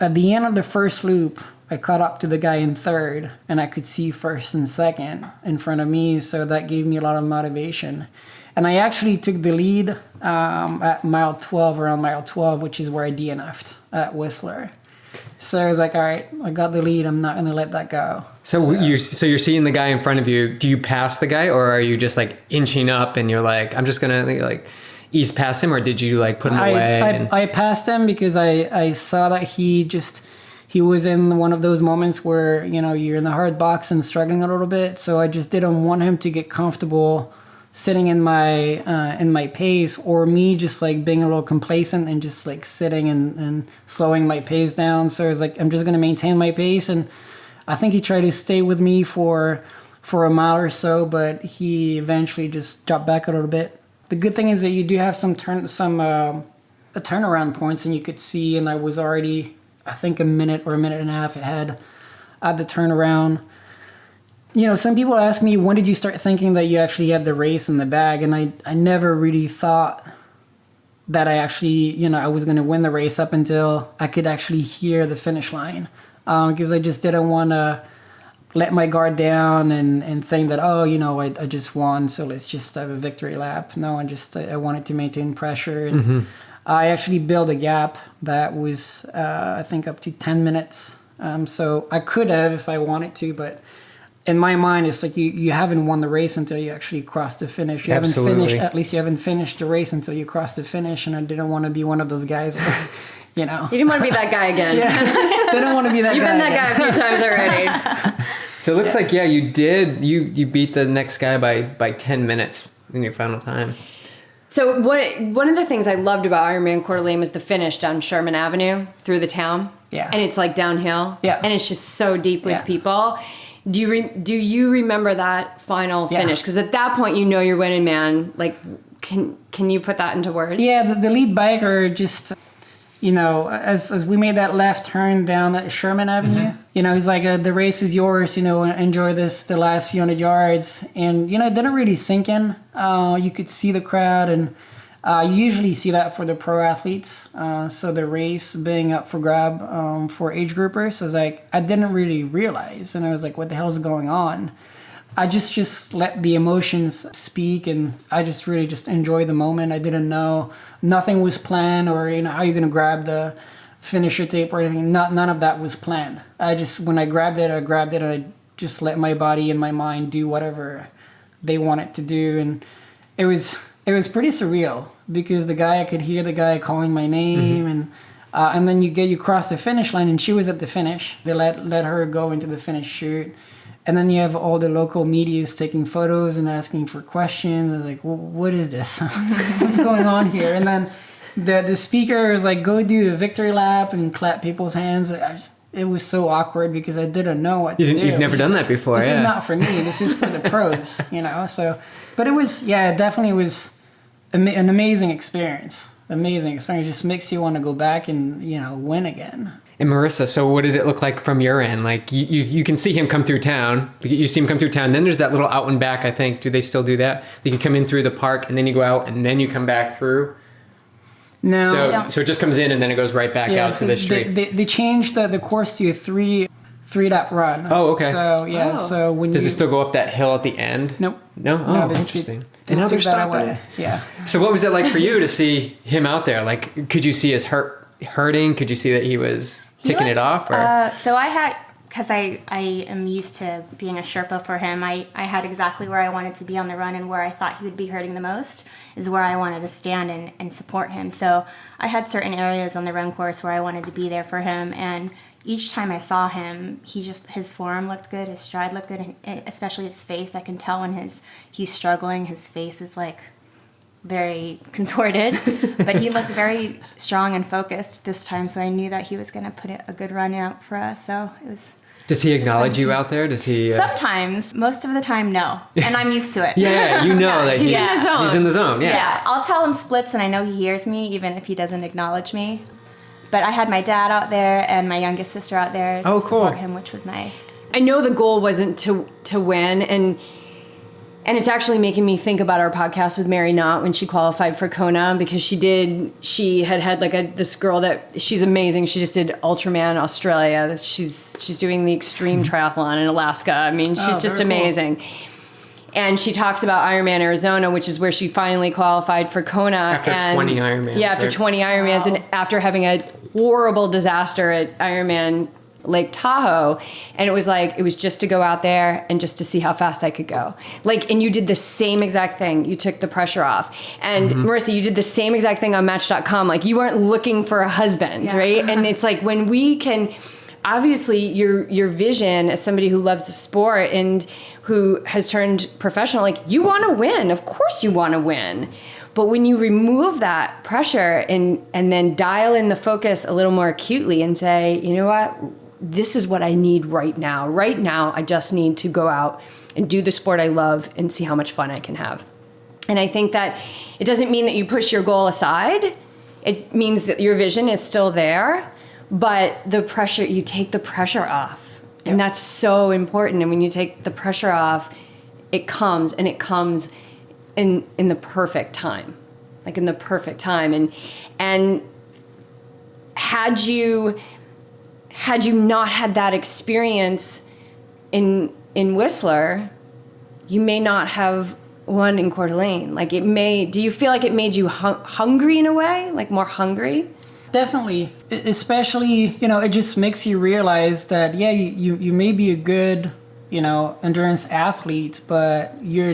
At the end of the first loop, I caught up to the guy in third, and I could see first and second in front of me, so that gave me a lot of motivation. And I actually took the lead at around mile 12, which is where I DNF'd at Whistler. So I was like, all right, I got the lead. I'm not going to let that go. So you're seeing the guy in front of you. Do you pass the guy, or are you just inching up and you're like, I'm just going to ease past him, or did you put him away? I passed him because I saw that he was in one of those moments where, you're in the hard box and struggling a little bit. So I just didn't want him to get comfortable sitting in my pace, or me just being a little complacent and just sitting and slowing my pace down. So I was I'm just going to maintain my pace. And I think he tried to stay with me for a mile or so, but he eventually just dropped back a little bit. The good thing is that you do have some turnaround points, and you could see, and I was already, I think, a minute or a minute and a half ahead at the turnaround. some people ask me, when did you start thinking that you actually had the race in the bag? And I never really thought that I actually, I was going to win the race up until I could actually hear the finish line. Because I just didn't want to let my guard down and think that, I just won, so let's just have a victory lap. No, I wanted to maintain pressure. And I actually built a gap that was, I think, up to 10 minutes. So I could have if I wanted to, but in my mind, it's like you haven't won the race until you actually cross the finish. You Absolutely. haven't finished the race until you cross the finish, and I didn't want to be one of those guys where, You didn't want to be that guy again. Yeah, didn't want to be that guy. You've been that guy a few times already. So it looks like, you did. You beat the next guy by 10 minutes in your final time. So one of the things I loved about Ironman Coeur d'Alene was the finish down Sherman Avenue through the town. Yeah. And it's like downhill. Yeah. And it's just so deep with people. Do you remember that final finish? Because at that point, you're winning, man. Like, can you put that into words? Yeah, the lead biker just, as we made that left turn down that Sherman Avenue, he's like, the race is yours, enjoy the last few hundred yards. And, it didn't really sink in. You could see the crowd, and you usually see that for the pro athletes. So the race being up for grab for age groupers. So I was like, I didn't really realize. And I was like, what the hell is going on? I just let the emotions speak, and I just really just enjoy the moment. I didn't know, nothing was planned, or how you're gonna grab the finisher tape or anything. None of that was planned. When I grabbed it, and I just let my body and my mind do whatever they want it to do. And it was pretty surreal, because I could hear the guy calling my name, and then you cross the finish line, and she was at the finish. They let her go into the finish chute. And then you have all the local medias taking photos and asking for questions. I was like, what is this? What's going on here? And then the speaker was like, go do a victory lap and clap people's hands. It was so awkward, because I didn't know what to do. You've never done that before, This is not for me. This is for the pros, So, but it definitely was an amazing experience. Amazing experience. It just makes you want to go back and, win again. And Marissa, so what did it look like from your end? Like you can see him come through town. You see him come through town. Then there's that little out and back, I think. Do they still do that? Like you come in through the park, and then you go out, and then you come back through? No. So it just comes in, and then it goes right back out to the street. They changed the course to a three lap run. Oh, okay. So so when does it still go up that hill at the end? Nope. No? Oh, interesting. They Now they're took that stopping. away. Yeah. So what was it like for you to see him out there? Like, could you see his hurting? Could you see that he was ticking it off? Or? So I had, because I am used to being a Sherpa for him, I had exactly where I wanted to be on the run, and where I thought he would be hurting the most is where I wanted to stand and support him. So I had certain areas on the run course where I wanted to be there for him, and each time I saw him, his form looked good, his stride looked good, and especially his face. I can tell when he's struggling, his face is like very contorted, but he looked very strong and focused this time, so I knew that he was going to put a good run out for us. So it was. Does he acknowledge you out there? Does he? Sometimes, most of the time, no, and I'm used to it. Yeah, that He's in the zone. He's in the zone. Yeah, I'll tell him splits, and I know he hears me, even if he doesn't acknowledge me. But I had my dad out there and my youngest sister out there to support him, which was nice. I know the goal wasn't to win, and it's actually making me think about our podcast with Mary Knott when she qualified for Kona, because she had like this girl that she's amazing. She just did Ultraman Australia. She's doing the extreme triathlon in Alaska. I mean, she's just amazing. Cool. And she talks about Ironman Arizona, which is where she finally qualified for Kona. After 20 Ironmans. Yeah, after 20 Ironmans, and after having a horrible disaster at Ironman Lake Tahoe. And it was just to go out there and just to see how fast I could go. And you did the same exact thing. You took the pressure off. And Marissa, you did the same exact thing on Match.com. Like, you weren't looking for a husband, right? And it's like, when we can, obviously your vision as somebody who loves the sport and who has turned professional, like, you want to win. Of course you want to win. But when you remove that pressure and then dial in the focus a little more acutely and say, you know what, this is what I need right now. Right now, I just need to go out and do the sport I love and see how much fun I can have. And I think that it doesn't mean that you push your goal aside. It means that your vision is still there, but the pressure, you take the pressure off. And that's so important. And when you take the pressure off, it comes in the perfect time, like in the perfect time. And had you not had that experience in Whistler, you may not have won in Coeur d'Alene. Like do you feel like it made you hungry in a way, like more hungry? Definitely, especially, it just makes you realize that, yeah, you may be a good, endurance athlete, but you're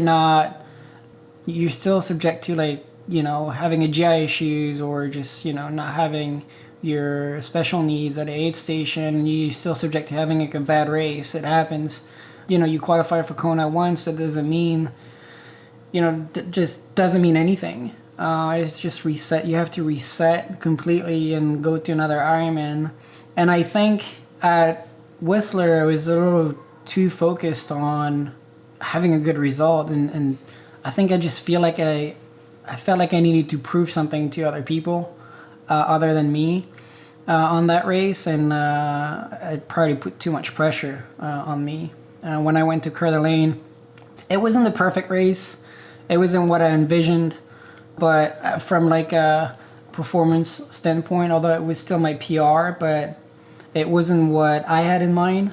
still subject to, like, having a GI issues, or just, not having your special needs at an aid station. You're still subject to having like a bad race. It happens. You qualify for Kona once, that doesn't mean, just doesn't mean anything. It's just reset. You have to reset completely and go to another Ironman. And I think at Whistler, I was a little too focused on having a good result. And I think I just feel like I felt like I needed to prove something to other people other than me on that race. And I probably put too much pressure on me. When I went to Coeur d'Alene, it wasn't the perfect race. It wasn't what I envisioned. But from like a performance standpoint, although it was still my PR, but it wasn't what I had in mind.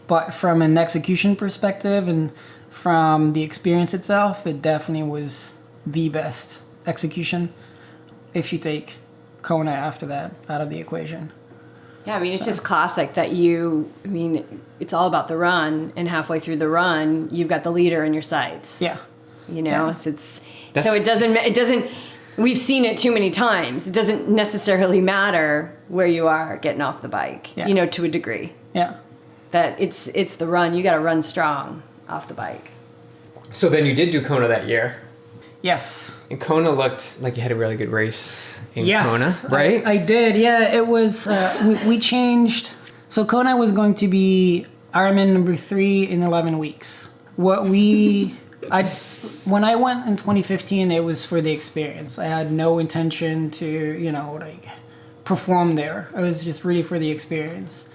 But from an execution perspective and from the experience itself, it definitely was the best execution if you take Kona after that out of the equation. Yeah, I mean, it's just classic that it's all about the run, and halfway through the run, you've got the leader in your sights. Yeah. So it doesn't, we've seen it too many times. It doesn't necessarily matter where you are getting off the bike, to a degree. Yeah. That it's the run. You got to run strong off the bike. So then you did do Kona that year. Yes. And Kona looked like you had a really good race in Yes, Kona, right? I did, yeah. It was, we changed. So Kona was going to be Ironman number 3 in 11 weeks. When I went in 2015, it was for the experience. I had no intention to, perform there. I was just really for the experience.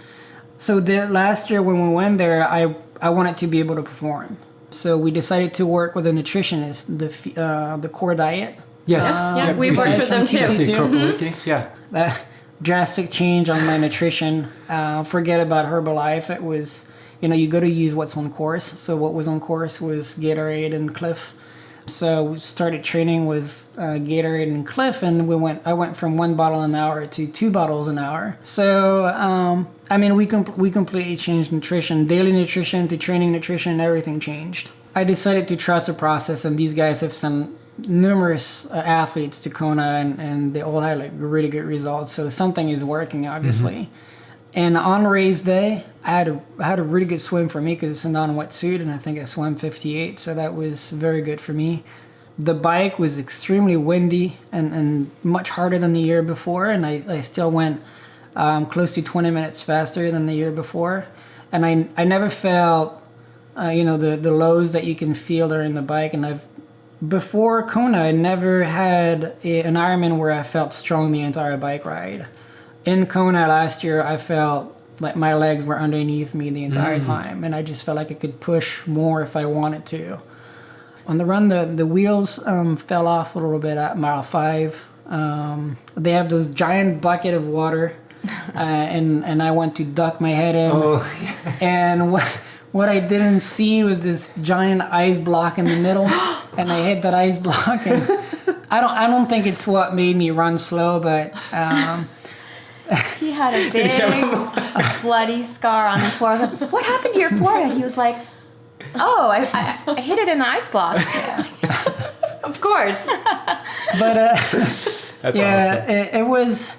So the last year when we went there, I wanted to be able to perform. So we decided to work with a nutritionist, the core diet. Yes. We've worked with them too. Yeah. That drastic change on my nutrition. Forget about Herbalife. It was, you got to use what's on course. So what was on course was Gatorade and Cliff. So we started training with Gatorade and Cliff, and I went from 1 bottle an hour to 2 bottles an hour. So we completely changed nutrition, daily nutrition to training nutrition. Everything changed. I decided to trust the process, and these guys have sent numerous athletes to Kona, and they all had like really good results. So something is working, obviously. Mm-hmm. And on race day, I had a really good swim for me because it's a non-wetsuit, and I think I swam 58, so that was very good for me. The bike was extremely windy and much harder than the year before, and I still went close to 20 minutes faster than the year before. And I never felt, the lows that you can feel during the bike. And before Kona, I never had an Ironman where I felt strong the entire bike ride. In Kona last year, I felt like my legs were underneath me the entire time, and I just felt like I could push more if I wanted to. On the run, the wheels fell off a little bit at mile 5. They have those giant bucket of water, and I went to duck my head in. Oh. And what I didn't see was this giant ice block in the middle, and I hit that ice block. And I don't think it's what made me run slow, but. He had a big bloody scar on his forehead. What happened to your forehead? He was like, oh, I hit it in the ice block. Of course. But That's yeah, awesome. it was,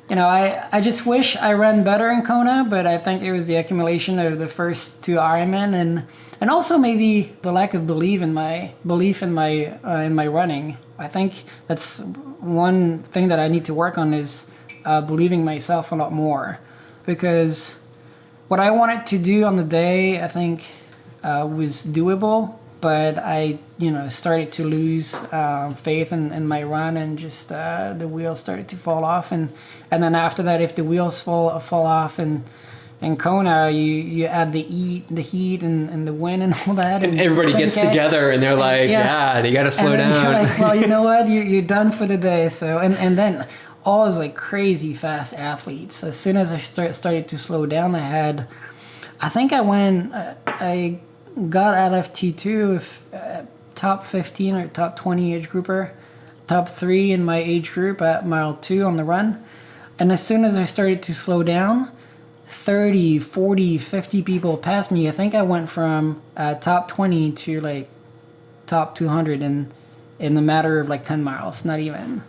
I just wish I ran better in Kona, but I think it was the accumulation of the first 2 Ironman and also maybe the lack of belief in my running. I think that's one thing that I need to work on is believing myself a lot more, because what I wanted to do on the day, I think, was doable, but I, started to lose faith in my run, and just the wheels started to fall off, and then after that, if the wheels fall off, and in Kona, you add the heat and the wind and all that, And everybody gets 10K. together and they're like, yeah, you got to slow and then down. You're like, well, you know what? You're done for the day. So and then all is like crazy fast athletes. As soon as I started to slow down, I got out of T2 if top 15 or top 20 age grouper, top 3 in my age group at mile 2 on the run. And as soon as I started to slow down, 30, 40, 50 people passed me. I think I went from top 20 to like top 200 in the matter of like 10 miles, not even.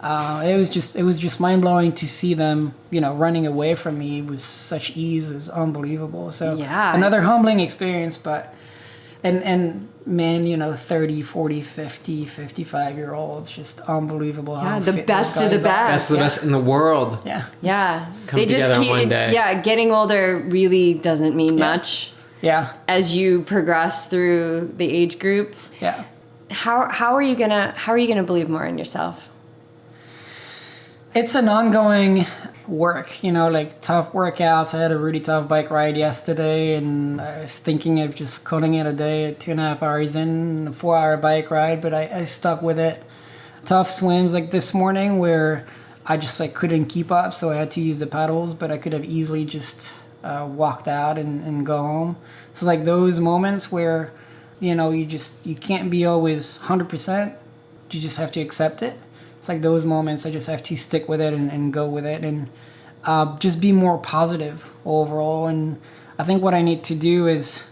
It was just mind-blowing to see them, running away from me with such ease. Is unbelievable. So Yeah. another humbling experience, but and man, 30, 40, 50, 55-year-olds, just unbelievable. Yeah, how the fit best those of the guys are. That's the best in the world. Yeah. Yeah. Come together in one day. Yeah, getting older really doesn't mean much Yeah. as you progress through the age groups. Yeah. How are you gonna believe more in yourself? It's an ongoing work, like tough workouts. I had a really tough bike ride yesterday, and I was thinking of just calling it a day at 2.5 hours in, a 4-hour bike ride, but I stuck with it. Tough swims like this morning where I just like couldn't keep up, so I had to use the paddles, but I could have easily just walked out and go home. So like those moments where, you can't be always 100%, you just have to accept it. It's like those moments I just have to stick with it and go with it and just be more positive overall. And I think what I need to do is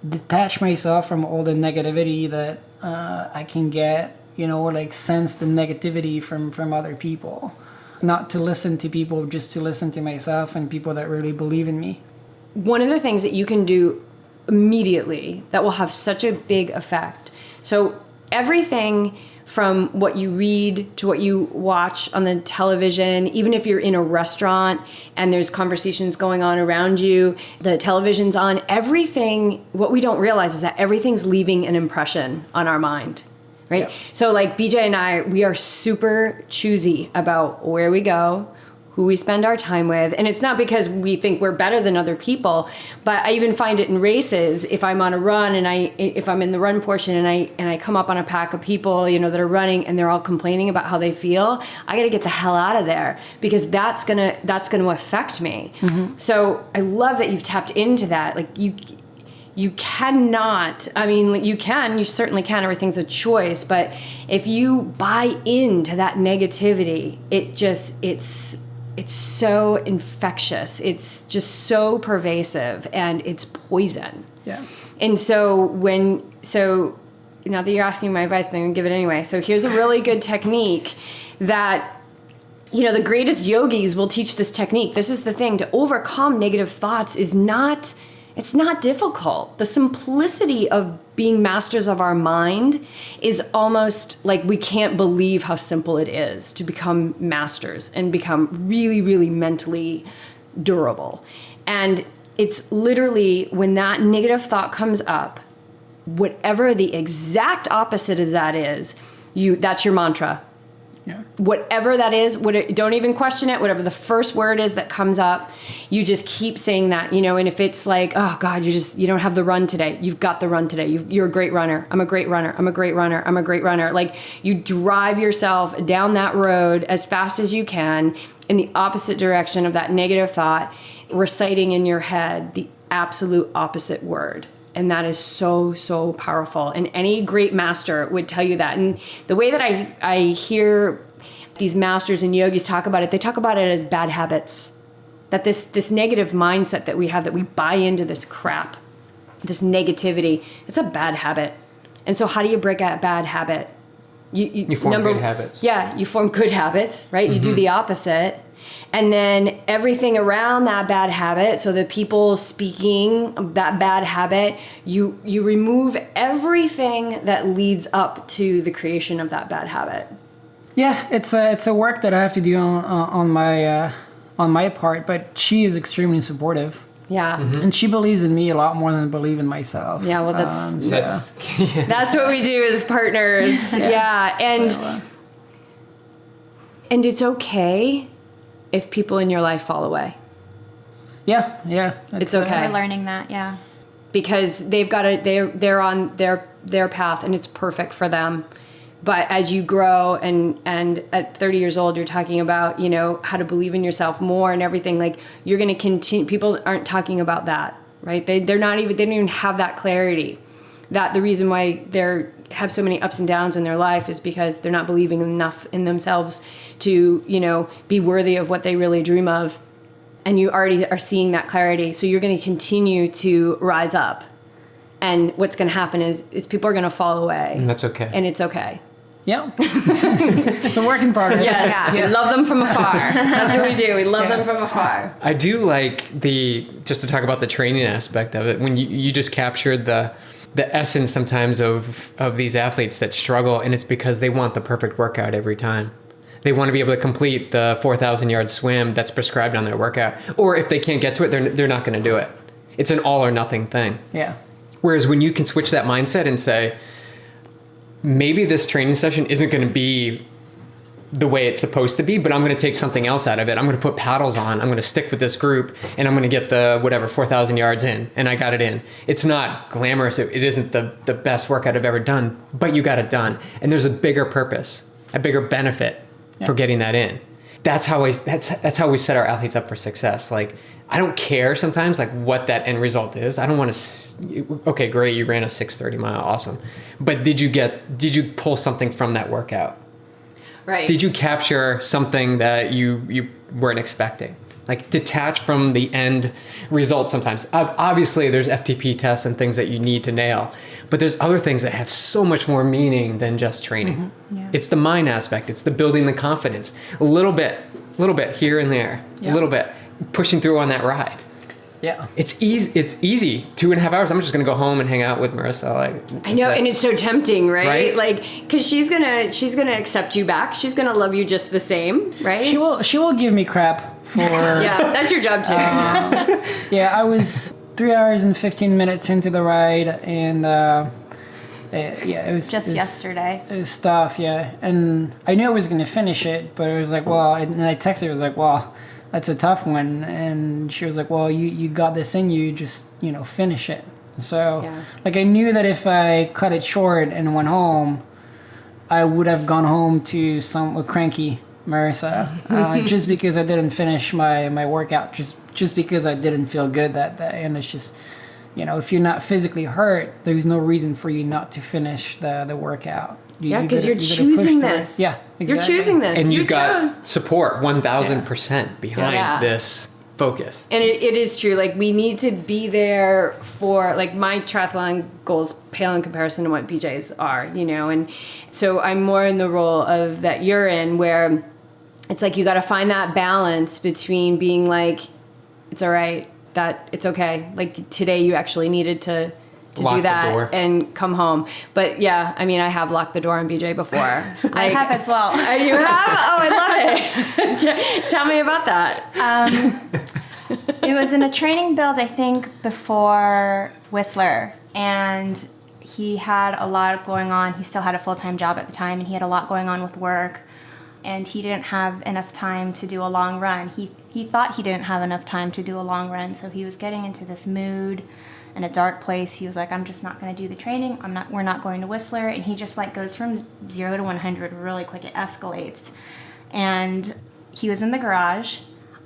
detach myself from all the negativity that I can get, or like sense the negativity from other people. Not to listen to people, just to listen to myself and people that really believe in me. One of the things that you can do immediately that will have such a big effect. So everything from what you read to what you watch on the television, even if you're in a restaurant and there's conversations going on around you, the television's on, everything, what we don't realize is that everything's leaving an impression on our mind, right? Yeah. So like BJ and I, we are super choosy about where we go, who we spend our time with. And it's not because we think we're better than other people, but I even find it in races. If I'm on a run and if I'm in the run portion and I come up on a pack of people, that are running and they're all complaining about how they feel, I got to get the hell out of there because that's going to affect me. Mm-hmm. So I love that you've tapped into that. Like you cannot, you certainly can, everything's a choice, but if you buy into that negativity, it's so infectious. It's just so pervasive and it's poison. Yeah. And so now that you're asking my advice, but I'm gonna give it anyway. So here's a really good technique that, the greatest yogis will teach this technique. This is the thing, to overcome negative thoughts it's not difficult. The simplicity of being masters of our mind is almost like we can't believe how simple it is to become masters and become really, really mentally durable. And it's literally when that negative thought comes up, whatever the exact opposite of that is, that's your mantra. Yeah. Whatever that is, don't even question it. Whatever the first word is that comes up, you just keep saying that, and if it's like, oh God, you don't have the run today. You've got the run today. You're a great runner. I'm a great runner. I'm a great runner. I'm a great runner. Like you drive yourself down that road as fast as you can in the opposite direction of that negative thought, reciting in your head the absolute opposite word. And that is so, so powerful. And any great master would tell you that. And the way that I hear these masters and yogis talk about it, they talk about it as bad habits. That this negative mindset that we have, that we buy into this crap, this negativity, it's a bad habit. And so how do you break a bad habit? You form good habits. Yeah, you form good habits, right? Mm-hmm. You do the opposite. And then everything around that bad habit, so the people speaking that bad habit, you remove everything that leads up to the creation of that bad habit. Yeah, it's a work that I have to do on my part, but she is extremely supportive. Yeah. Mm-hmm. And she believes in me a lot more than I believe in myself. Yeah, well, that's what we do as partners. Yeah. And it's okay if people in your life fall away. Yeah. It's okay. We're learning that, yeah. Because they've got they're on their path and it's perfect for them. But as you grow and at 30 years old, you're talking about, you know, how to believe in yourself more and everything. Like, you're going to continue. People aren't talking about that, right? They don't even have that clarity. That the reason why they have so many ups and downs in their life is because they're not believing enough in themselves to, you know, be worthy of what they really dream of. And you already are seeing that clarity. So you're going to continue to rise up. And what's going to happen is people are going to fall away. And that's okay. And it's okay. Yeah. It's a work in progress. Yes, we love them from afar. That's what we do. We love them from afar. I do like just to talk about the training aspect of it, when you just captured the essence sometimes of these athletes that struggle, and it's because they want the perfect workout every time. They want to be able to complete the 4,000 yard swim that's prescribed on their workout. Or if they can't get to it, they're not going to do it. It's an all or nothing thing. Yeah. Whereas when you can switch that mindset and say, maybe this training session isn't going to be the way it's supposed to be, but I'm going to take something else out of it. I'm going to put paddles on. I'm going to stick with this group, and I'm going to get the 4,000 yards in, and I got it in. It's not glamorous. It isn't the best workout I've ever done, but you got it done. And there's a bigger purpose, a bigger benefit for getting that in. That's how we set our athletes up for success. Like, I don't care sometimes like what that end result is. I don't want to. Okay, great, you ran a 6:30 mile, awesome. But did you pull something from that workout? Right. Did you capture something that you weren't expecting? Like, detach from the end result sometimes. Obviously, there's FTP tests and things that you need to nail, but there's other things that have so much more meaning than just training. Mm-hmm. Yeah. It's the mind aspect. It's the building the confidence. A little bit here and there, a little bit, pushing through on that ride. Yeah. It's easy. 2.5 hours. I'm just going to go home and hang out with Marissa. I know, and it's so tempting, right? Right? Like, because she's gonna accept you back. She's gonna love you just the same, right? She will give me crap for. Yeah, that's your job too. Yeah, I was 3 hours and 15 minutes into the ride, and it was Just yesterday. It was tough, yeah. And I knew I was going to finish it, but it was like, well, and I texted her, I was like, well, that's a tough one. And she was like, well, you got this in you, just, finish it. So, like, I knew that if I cut it short and went home, I would have gone home to a cranky Marissa, just because I didn't finish my workout, just because I didn't feel good that day. And it's just, if you're not physically hurt, there's no reason for you not to finish the workout. Because you're choosing this. Yeah, exactly. You're choosing this. And you've got support 1,000% behind this focus. And it is true. Like, we need to be there for, like, my triathlon goals pale in comparison to what BJ's are, and so I'm more in the role of that you're in, where it's like you got to find that balance between being like, it's all right, that it's okay. Like, today you actually needed to lock do that the door and come home. But yeah, I mean, I have locked the door on BJ before. I have as well. You have? Oh, I love it. Tell me about that. It was in a training build, I think, before Whistler, and he had a lot going on. He still had a full-time job at the time, and he had a lot going on with work, and he didn't have enough time to do a long run. He thought he didn't have enough time to do a long run, so he was getting into this mood in a dark place. He was like, I'm just not going to do the training. We're not going to Whistler. And he just goes from 0 to 100 really quick. It escalates. And he was in the garage.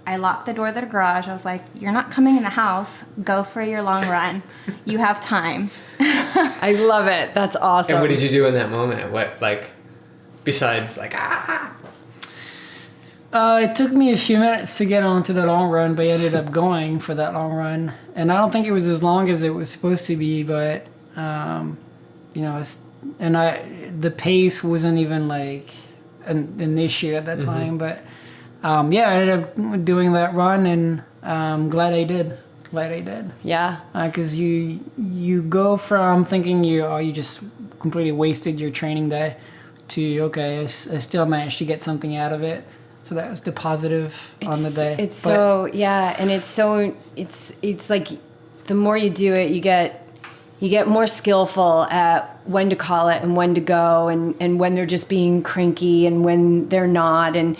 I locked the door of the garage. I was like, you're not coming in the house. Go for your long run. You have time. I love it. That's awesome. And what did you do in that moment? What, besides It took me a few minutes to get onto the long run, but I ended up going for that long run. And I don't think it was as long as it was supposed to be, but, the pace wasn't even an issue at that time. But, I ended up doing that run, and I'm glad I did. Yeah. Because you go from thinking you just completely wasted your training day to, okay, I still managed to get something out of it. So that was the positive on the day. It's like the more you do it, you get more skillful at when to call it and when to go, and when they're just being cranky and when they're not. And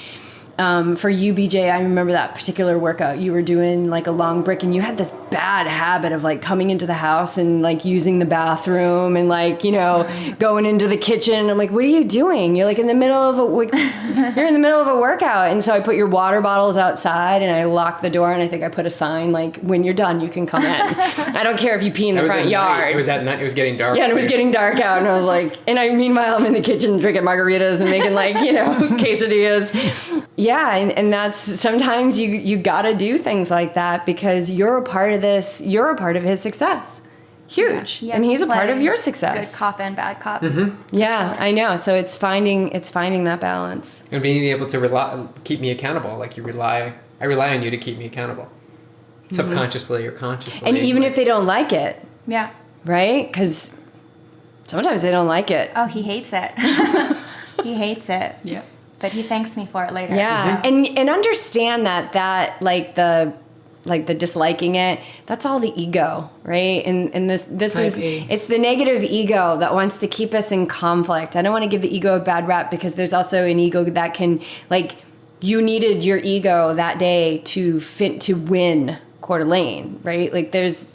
for you, BJ, I remember that particular workout. You were doing like a long brick, and you had this bad habit of like coming into the house and like using the bathroom and like, you know, going into the kitchen. I'm like, what are you doing? You're like in the middle of you're in the middle of a workout. And so I put your water bottles outside and I locked the door, and I think I put a sign like, when you're done, you can come in. I don't care if you pee in the front yard. It was at night. It was getting dark. Yeah, and it was getting dark out, and I was like, meanwhile I'm in the kitchen drinking margaritas and making like, you know, quesadillas. Yeah, and that's sometimes you gotta do things like that because you're a part of this. You're a part of his success. Huge, Yeah, and he's a part of your good success. cop and bad cop. Yeah, I know. So it's finding that balance. And being able to keep me accountable. Like I rely on you to keep me accountable, subconsciously or consciously. And even if they don't like it, Yeah. right? Because sometimes they don't like it. Oh, he hates it. He hates it. Yeah. But he thanks me for it later. Yeah, and understand that like the disliking it, that's all the ego, right? And this Type is A. it's the negative ego that wants to keep us in conflict. I don't want to give the ego a bad rap because there's also an ego that can, like, you needed your ego that day to win Coeur d'Alene, right? Like there's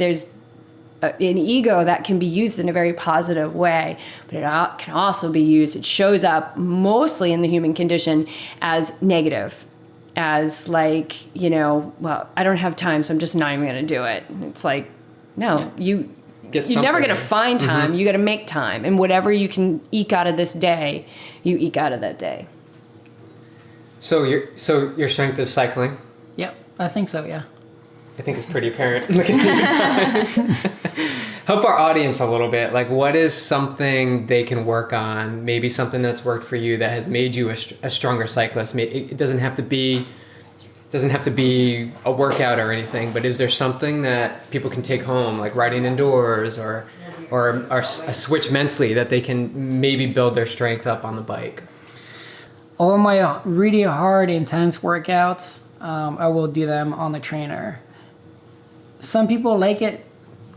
an ego that can be used in a very positive way, but it can also be used, it shows up mostly in the human condition as negative, as like, you know, well, I don't have time, so I'm just not even going to do it. It's like, no, you're never going to find time. You got to make time, and whatever you can eke out of this day, you eke out of that day. So your strength is cycling. Yep, I think so. Yeah. I think it's pretty apparent looking at your times. Help our audience a little bit. Like, what is something they can work on? Maybe something that's worked for you that has made you a stronger cyclist. It doesn't have to be a workout or anything, but is there something that people can take home, like riding indoors or a switch mentally that they can maybe build their strength up on the bike? All my really hard, intense workouts, I will do them on the trainer. Some people like it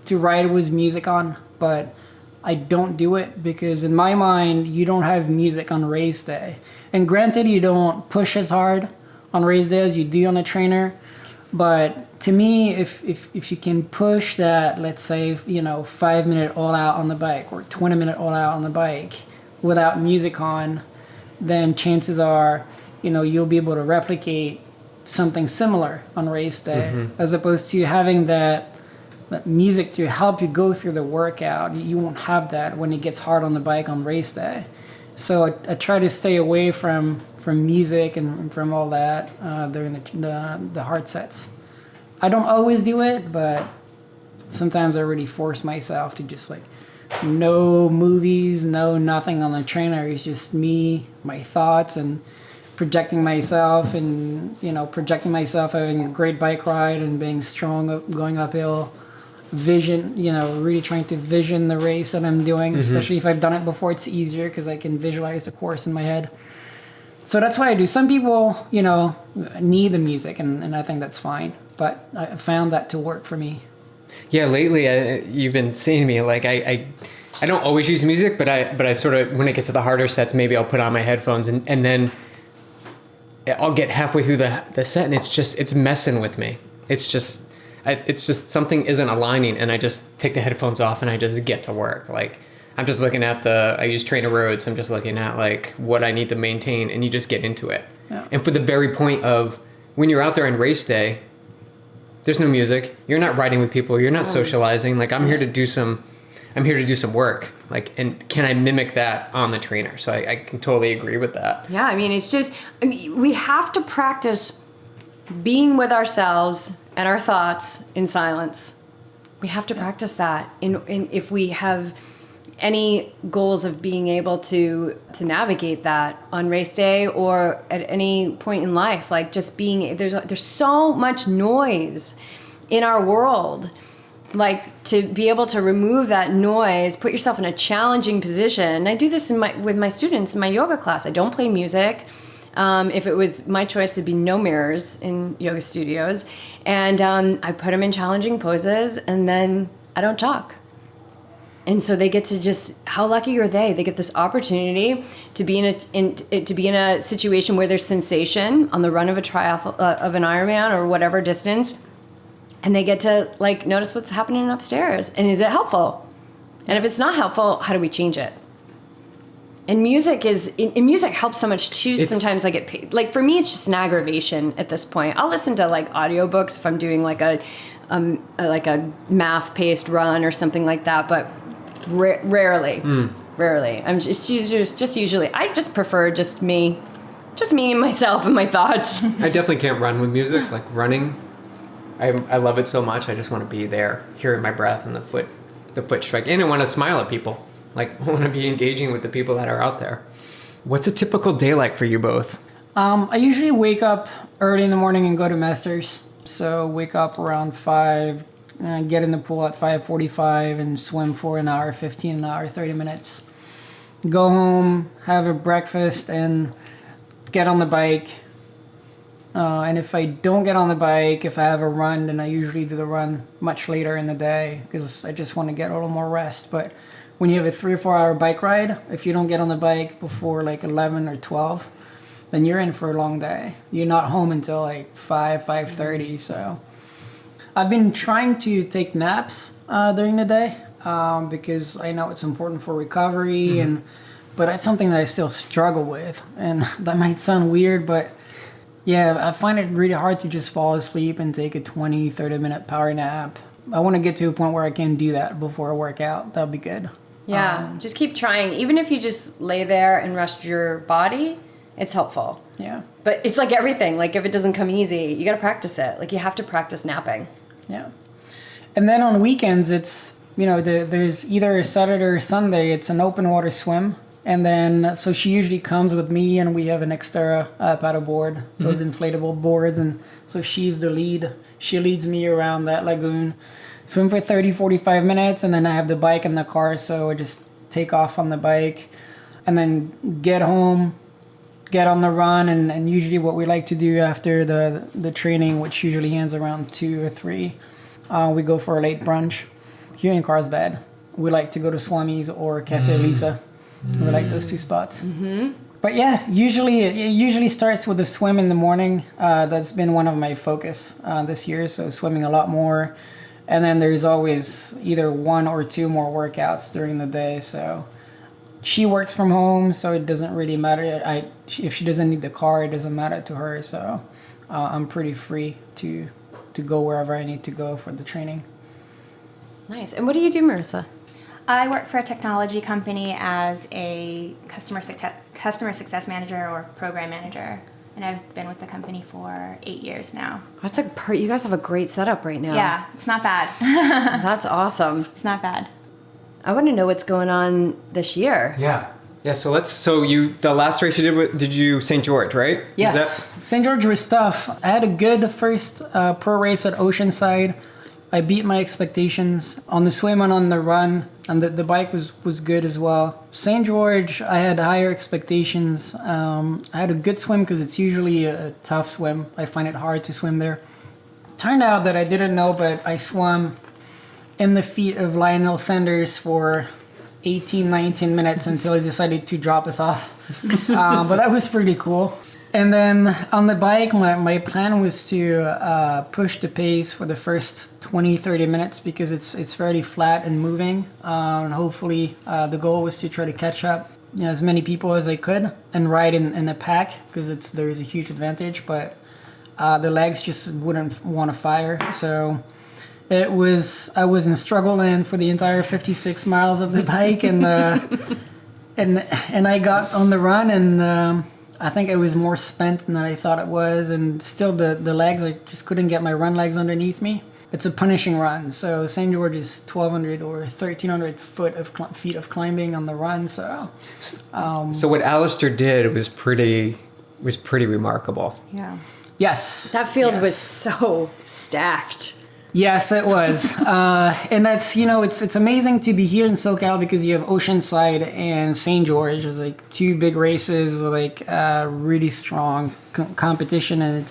to ride with music on, but I don't do it because in my mind, you don't have music on race day. And granted, you don't push as hard on race day as you do on the trainer, but to me, if you can push that, let's say, 5 minute all out on the bike or 20 minute all out on the bike without music on, then chances are, you'll be able to replicate something similar on race day, as opposed to having that music to help you go through the workout. You won't have that when it gets hard on the bike on race day. So I try to stay away from music and from all that during the hard sets. I don't always do it, but sometimes I really force myself to just like no movies, no nothing on the trainer. It's just me, my thoughts, and projecting myself having a great bike ride and being strong going uphill. Vision, really trying to vision the race that I'm doing, especially if I've done it before. It's easier because I can visualize the course in my head. So that's what I do. Some people, need the music, and I think that's fine. But I found that to work for me. Yeah, lately you've been seeing me like I don't always use music, but I sort of, when it gets to the harder sets, maybe I'll put on my headphones and then I'll get halfway through the set and it's messing with me. It's just something isn't aligning, and I just take the headphones off and I just get to work. Like I'm just looking at I use Trainer Roads. So I'm just looking at like what I need to maintain, and you just get into it. Yeah. And for the very point of when you're out there on race day, there's no music. You're not riding with people. You're not socializing. Like I'm here to do some work. Like, and can I mimic that on the trainer? So I can totally agree with that. Yeah, I mean, it's just, we have to practice being with ourselves and our thoughts in silence. We have to practice that. And if we have any goals of being able to navigate that on race day or at any point in life, like just being, there's so much noise in our world. Like to be able to remove that noise, put yourself in a challenging position. I do this with my students in my yoga class. I don't play music. If it was my choice, there'd be no mirrors in yoga studios. And I put them in challenging poses, and then I don't talk. And so they get to just, how lucky are they? They get this opportunity to be in a situation where there's sensation on the run of a triathlon, of an Ironman or whatever distance, and they get to like notice what's happening upstairs. And is it helpful? And if it's not helpful, how do we change it? And music helps so much too. Sometimes I get paid. Like for me, it's just an aggravation at this point. I'll listen to like audiobooks if I'm doing like a math-paced run or something like that, but rarely. I'm just usually, I just prefer just me and myself and my thoughts. I definitely can't run with music. Like running, I love it so much. I just want to be there, hearing my breath and the foot strike. And I want to smile at people. Like I want to be engaging with the people that are out there. What's a typical day like for you both? I usually wake up early in the morning and go to Masters. So wake up around 5, get in the pool at 5:45 and swim for an hour 15, an hour 30 minutes. Go home, have a breakfast, and get on the bike. And if I don't get on the bike, if I have a run, then I usually do the run much later in the day because I just want to get a little more rest. But when you have a 3 or 4 hour bike ride, if you don't get on the bike before like 11 or 12, then you're in for a long day. You're not home until like 5:30. So I've been trying to take naps during the day because I know it's important for recovery, but that's something that I still struggle with. And that might sound weird, but yeah, I find it really hard to just fall asleep and take a 20, 30-minute power nap. I want to get to a point where I can do that before I work out. That'd be good. Yeah, just keep trying. Even if you just lay there and rest your body, it's helpful. Yeah. But it's like everything. Like if it doesn't come easy, you got to practice it. Like you have to practice napping. Yeah. And then on weekends, it's, there's either a Saturday or Sunday, it's an open water swim. And then, so she usually comes with me and we have an Xterra paddle board, those inflatable boards. And so she's the lead. She leads me around that lagoon, swim for 30, 45 minutes. And then I have the bike in the car. So I just take off on the bike and then get home, get on the run. And usually what we like to do after the training, which usually ends around 2 or 3, we go for a late brunch. Here in Carlsbad, we like to go to Swami's or Cafe Lisa. We like those 2 spots. But yeah, it usually starts with a swim in the morning. That's been one of my focus this year, so swimming a lot more. And then there's always either 1 or 2 more workouts during the day. So she works from home, so it doesn't really matter. If she doesn't need the car, it doesn't matter to her. So I'm pretty free to go wherever I need to go for the training. Nice. And what do you do, Marissa? I work for a technology company as a customer success manager or program manager, and I've been with the company for 8 years now. That's you guys have a great setup right now. Yeah, it's not bad. That's awesome. It's not bad. I want to know what's going on this year. Yeah. So the last race you did you St. George, right? Yes. St. George was tough. I had a good first pro race at Oceanside. I beat my expectations on the swim and on the run, and the bike was good as well. St. George, I had higher expectations. I had a good swim because it's usually a tough swim. I find it hard to swim there. Turned out that I didn't know, but I swam in the feet of Lionel Sanders for 18, 19 minutes until he decided to drop us off. But that was pretty cool. And then on the bike, my plan was to push the pace for the first 20, 30 minutes because it's fairly flat and moving. And hopefully the goal was to try to catch up as many people as I could and ride in a pack because there's a huge advantage, but the legs just wouldn't want to fire. So I was in struggle land for the entire 56 miles of the bike and I got on the run and I think I was more spent than I thought it was, and still the legs, I just couldn't get my run legs underneath me. It's a punishing run, so St. George is 1,200 or 1,300 feet of climbing on the run. So what Alistair did was pretty remarkable. Yeah. Yes. That field yes. was so stacked. Yes, it was. And that's, it's amazing to be here in SoCal because you have Oceanside and St. George. There's like 2 big races with like really strong competition, and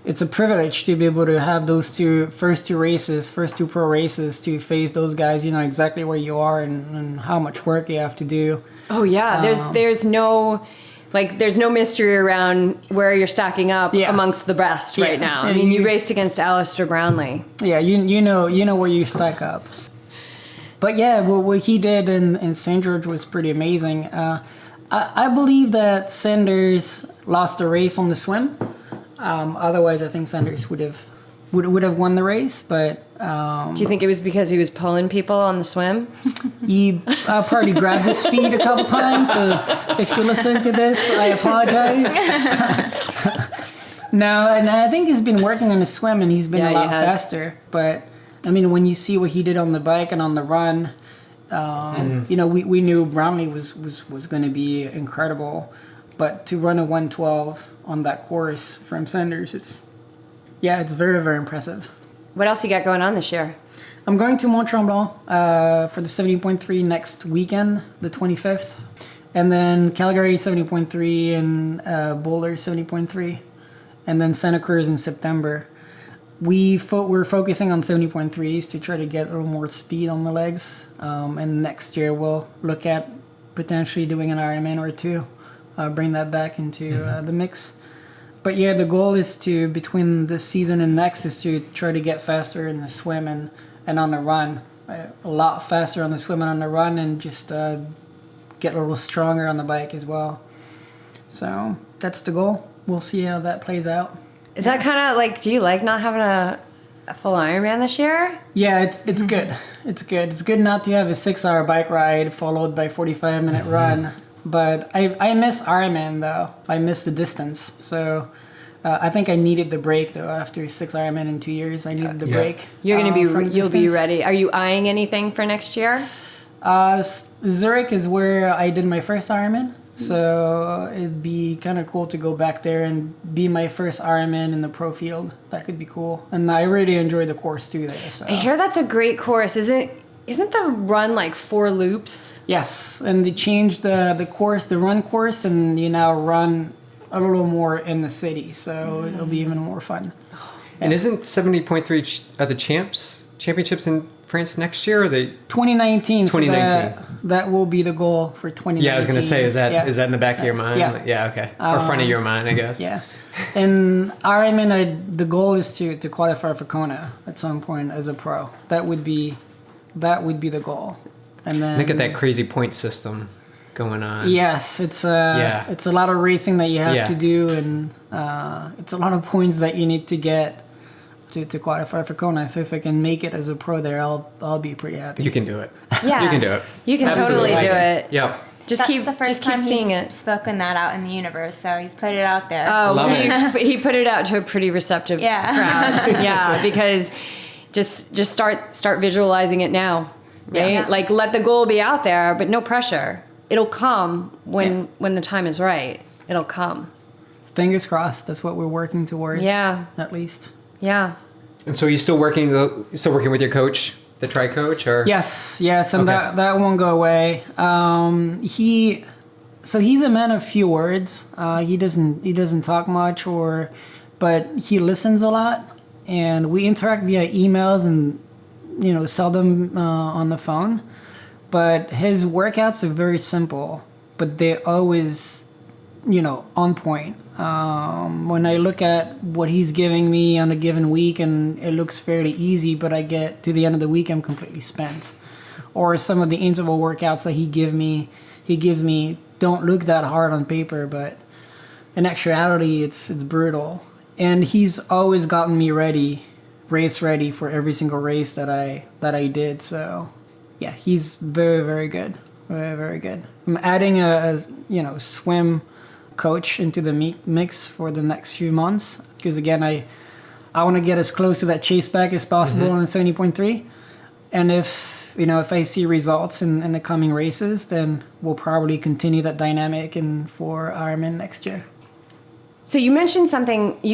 it's a privilege to be able to have those first two pro races, to face those guys. You know exactly where you are and how much work you have to do. Oh yeah, there's no mystery around where you're stacking up amongst the best right now. I mean, you raced against Alistair Brownlee. Yeah, you know where you stack up. But yeah, what he did in St. George was pretty amazing. I believe that Sanders lost the race on the swim. Otherwise, I think Sanders would have won the race. But do you think it was because he was pulling people on the swim? He probably grabbed his feet a couple times. So if you listen to this, I apologize. No, and I think he's been working on the swim, and he's been a lot faster. But I mean, when you see what he did on the bike and on the run, you know, we knew Brownlee was going to be incredible. But to run a 1:12 on that course from Sanders, it's very, very impressive. What else you got going on this year? I'm going to Mont Tremblant for the 70.3 next weekend, the 25th. And then Calgary 70.3 and Boulder 70.3. And then Santa Cruz in September. We're focusing on 70.3s to try to get a little more speed on the legs. And next year we'll look at potentially doing an Ironman or two. Bring that back into the mix. But yeah, the goal is to, between this season and next, is to try to get faster in the swim and on the run. A lot faster on the swim and on the run, and just get a little stronger on the bike as well. So that's the goal. We'll see how that plays out. Is that kind of like, do you like not having a full Ironman this year? Yeah, it's good. It's good. It's good not to have a 6-hour bike ride followed by 45-minute run. But I miss Ironman, though. I miss the distance. So I think I needed the break, though. After 6 Ironman in 2 years, I needed the break. You're going to be, you'll be ready. Are you eyeing anything for next year? Zurich is where I did my first Ironman. So it'd be kind of cool to go back there and be my first Ironman in the pro field. That could be cool. And I really enjoy the course, too, there. So. I hear that's a great course. Isn't the run like 4 loops? Yes, and they changed the course, the run course, and you now run a little more in the city, so it'll be even more fun. And isn't 70.3 the championships in France next year? Or 2019. 2019. So that will be the goal for 2019. Yeah, I was going to say, is that in the back of your mind? Yeah. Okay. Or front of your mind, I guess. Yeah. And Ironman, the goal is to qualify for Kona at some point as a pro. That would be the goal. And then look at that crazy point system going on. Yes, it's a lot of racing that you have to do, and it's a lot of points that you need to get to qualify for Kona. So if I can make it as a pro there, I'll be pretty happy. You can do it. Yeah, you can do it. You can totally do it. Yeah. Just keep seeing he's it. Spoken that out in the universe, so he's put it out there. Oh, he put it out to a pretty receptive crowd. Yeah, because just start visualizing it now, right? Yeah. Like let the goal be out there, but no pressure. It'll come when the time is right. It'll come. Fingers crossed. That's what we're working towards. Yeah, at least. Yeah. And so you're still working with your coach, the tri coach, or yes, and okay. that won't go away. He's a man of few words. He doesn't talk much, but he listens a lot, and we interact via emails and seldom on the phone. But his workouts are very simple, but they're always on point. When I look at what he's giving me on a given week, and it looks fairly easy, but I get to the end of the week, I'm completely spent. Or some of the interval workouts that he gives me don't look that hard on paper, but in actuality, it's brutal. And he's always gotten me race ready for every single race that I did. So yeah, he's very, very good. Very, very good. I'm adding a swim coach into the mix for the next few months, because again, I want to get as close to that chase back as possible in 70.3. And if I see results in the coming races, then we'll probably continue that dynamic for Ironman next year. So you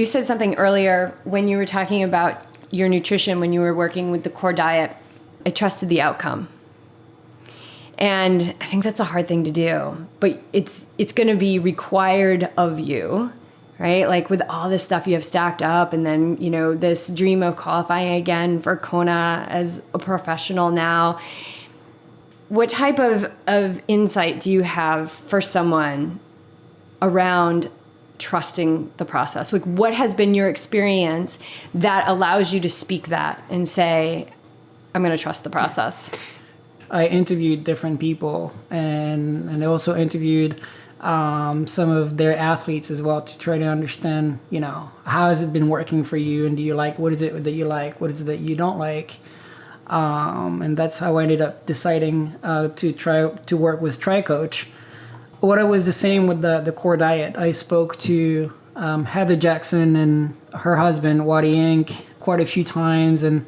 said something earlier when you were talking about your nutrition, when you were working with the core diet. I trusted the outcome. And I think that's a hard thing to do, but it's going to be required of you, right? Like with all this stuff you have stacked up, and then, you know, this dream of qualifying again for Kona as a professional now. What type of insight do you have for someone around trusting the process? Like, what has been your experience that allows you to speak that and say, I'm going to trust the process? I interviewed different people, and I also interviewed some of their athletes as well to try to understand, you know, how has it been working for you, and do you like, what is it that you like, what is it that you don't like? And that's how I ended up deciding to try to work with TriCoach. What it was the same with the core diet. I spoke to Heather Jackson and her husband, Waddy Inc., quite a few times, and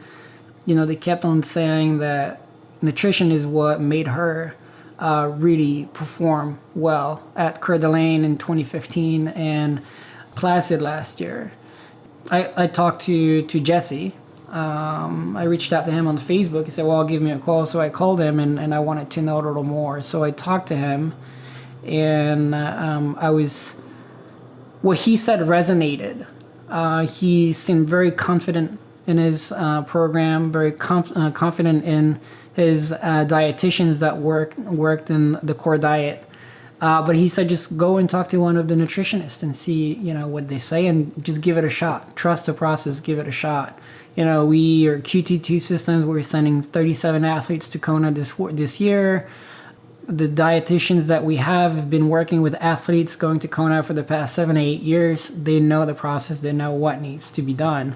you know, they kept on saying that nutrition is what made her really perform well at Coeur d'Alene in 2015 and Placid last year. I talked to Jesse. I reached out to him on Facebook. He said, well, give me a call. So I called him, and I wanted to know a little more. So I talked to him, and what he said resonated. He seemed very confident in his program, very confident in his dietitians that worked in the core diet. But he said, just go and talk to one of the nutritionists and see, you know, what they say, and just give it a shot. Trust the process, give it a shot. You know, we are QT2 Systems. We're sending 37 athletes to Kona this year. The dietitians that we have been working with athletes going to Kona for the past 7 to 8 years. They know the process. They know what needs to be done.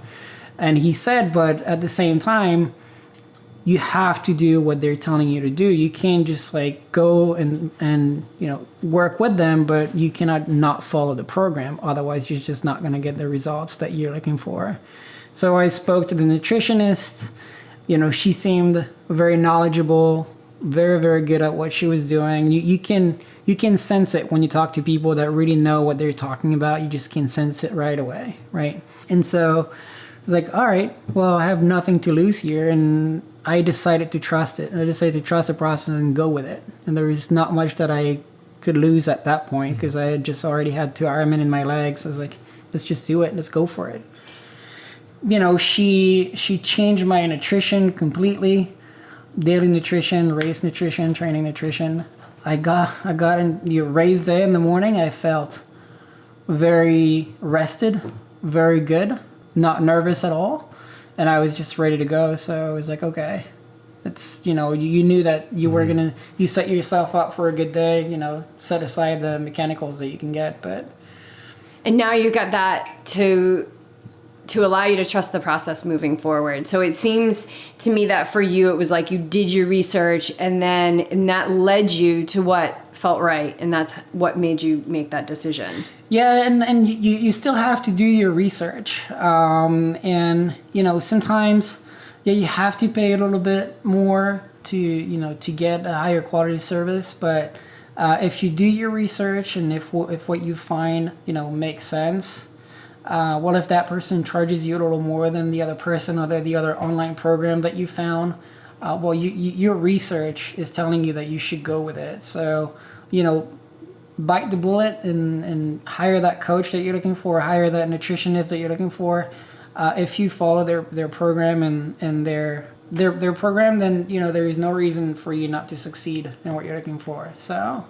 And he said, but at the same time, you have to do what they're telling you to do. You can't just like go and you know, work with them, but you cannot not follow the program. Otherwise, you're just not going to get the results that you're looking for. So I spoke to the nutritionist. You know, she seemed very knowledgeable, very, very good at what she was doing. You can sense it when you talk to people that really know what they're talking about. You just can sense it right away, right? And so I was like, all right, well, I have nothing to lose here, and I decided to trust it. I decided to trust the process and go with it. And there was not much that I could lose at that point because I had just already had 2 Ironman in my legs. I was like, let's just do it. Let's go for it. You know, she changed my nutrition completely. Daily nutrition, race nutrition, training nutrition. I got in your race day in the morning. I felt very rested, very good, not nervous at all. And I was just ready to go. So I was like, okay, it's, you know, you knew that you were you set yourself up for a good day, you know, set aside the mechanicals that you can get, but. And now you've got that to allow you to trust the process moving forward. So it seems to me that for you, it was like you did your research and that led you to what felt right. And that's what made you make that decision. Yeah. And you still have to do your research. And, you know, sometimes, yeah, you have to pay a little bit more to, you know, to get a higher quality service. But if you do your research and if what you find, you know, makes sense, what if that person charges you a little more than the other person or the other online program that you found? Well, your research is telling you that you should go with it. So, you know, bite the bullet and hire that coach that you're looking for, hire that nutritionist that you're looking for. If you follow their program and their program, then, you know, there is no reason for you not to succeed in what you're looking for. So.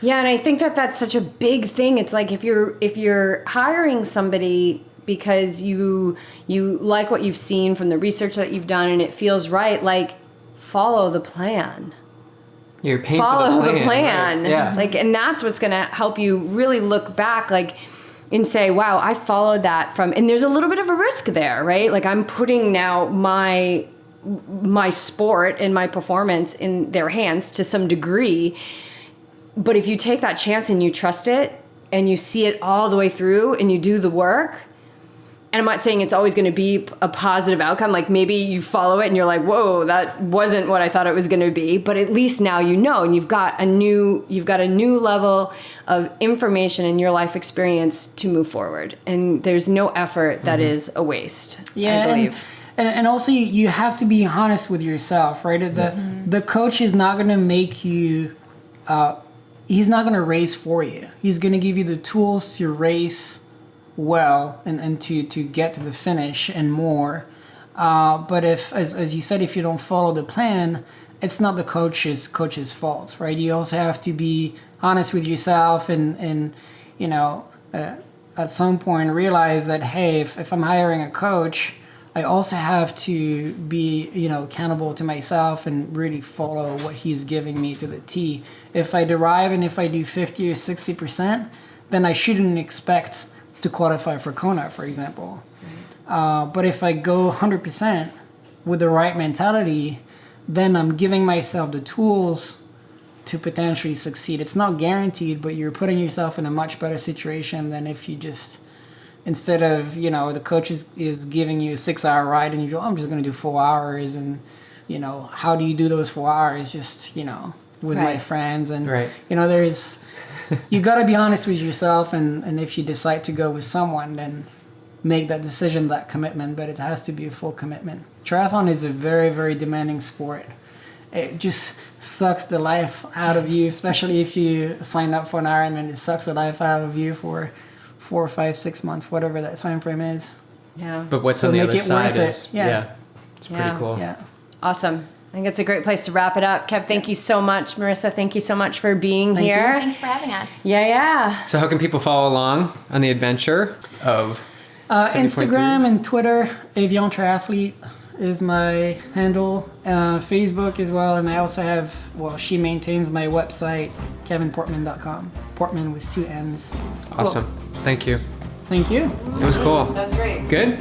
Yeah, and I think that that's such a big thing. It's like if you're hiring somebody because you like what you've seen from the research that you've done and it feels right, like follow the plan. You're paying follow for the plan. Right? Yeah. Like, and that's what's going to help you really look back, like, and say, wow, I followed that from, and there's a little bit of a risk there, right? Like I'm putting now my sport and my performance in their hands to some degree. But if you take that chance and you trust it and you see it all the way through and you do the work, and I'm not saying it's always going to be a positive outcome. Like maybe you follow it and you're like, whoa, that wasn't what I thought it was going to be. But at least now you know, and you've got a new level of information in your life experience to move forward. And there's no effort that is a waste, yeah, I believe. And also you have to be honest with yourself, right? The coach is not going to make you... he's not going to race for you. He's going to give you the tools to race well and to get to the finish and more. But if, as you said, if you don't follow the plan, it's not the coach's fault, right? You also have to be honest with yourself and at some point realize that, hey, if I'm hiring a coach, I also have to be, accountable to myself and really follow what he's giving me to the T. If I derive and if I do 50 or 60%, then I shouldn't expect to qualify for Kona, for example. But if I go 100% with the right mentality, then I'm giving myself the tools to potentially succeed. It's not guaranteed, but you're putting yourself in a much better situation than if you just, instead of, the coach is giving you a 6-hour ride and you go, I'm just going to do 4 hours. And, how do you do those 4 hours? Just, with my friends. And, there's, you got to be honest with yourself. And if you decide to go with someone, then make that decision, that commitment, but it has to be a full commitment. Triathlon is a very, very demanding sport. It just sucks the life out of you, especially if you sign up for an Ironman. It sucks the life out of you for 4, 5, 6 months, whatever that time frame is. Yeah. But what's on the other side is, it's pretty cool. Yeah. Awesome. I think it's a great place to wrap it up. Kev, thank you so much. Marissa, thank you so much for being here. Thanks for having us. Yeah. So how can people follow along on the adventure of Instagram and Twitter, Envisioned Triathlete is my handle. Facebook as well, and I also have, she maintains my website, kevinportmann.com. Portmann with 2 N's. Awesome. Cool. Thank you. Thank you. It was cool. That was great. Good?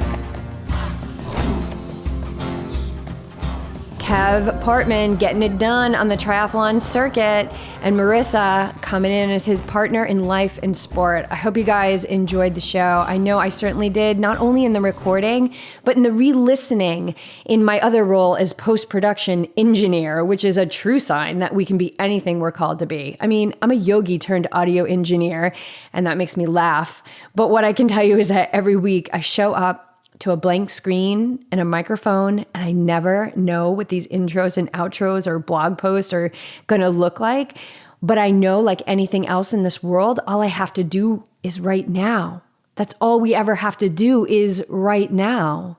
Kev Portmann getting it done on the triathlon circuit, and Marissa coming in as his partner in life and sport. I hope you guys enjoyed the show. I know I certainly did, not only in the recording, but in the re-listening in my other role as post-production engineer, which is a true sign that we can be anything we're called to be. I mean, I'm a yogi turned audio engineer, and that makes me laugh. But what I can tell you is that every week I show up to a blank screen and a microphone, and I never know what these intros and outros or blog posts are gonna look like. But I know, like anything else in this world, all I have to do is right now. That's all we ever have to do is right now.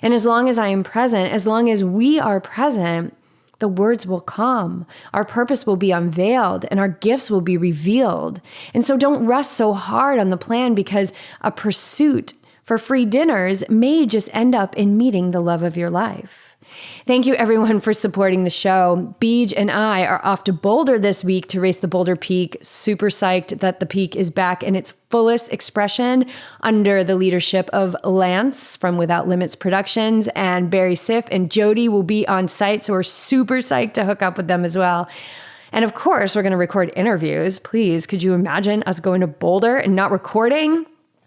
And as long as I am present, as long as we are present, the words will come, our purpose will be unveiled, and our gifts will be revealed. And so don't rest so hard on the plan, because a pursuit for free dinners may just end up in meeting the love of your life. Thank you everyone for supporting the show. Beej and I are off to Boulder this week to race the Boulder Peak. Super psyched that the peak is back in its fullest expression under the leadership of Lance from Without Limits Productions, and Barry Siff and Jody will be on site. So we're super psyched to hook up with them as well. And of course, we're going to record interviews. Please, could you imagine us going to Boulder and not recording?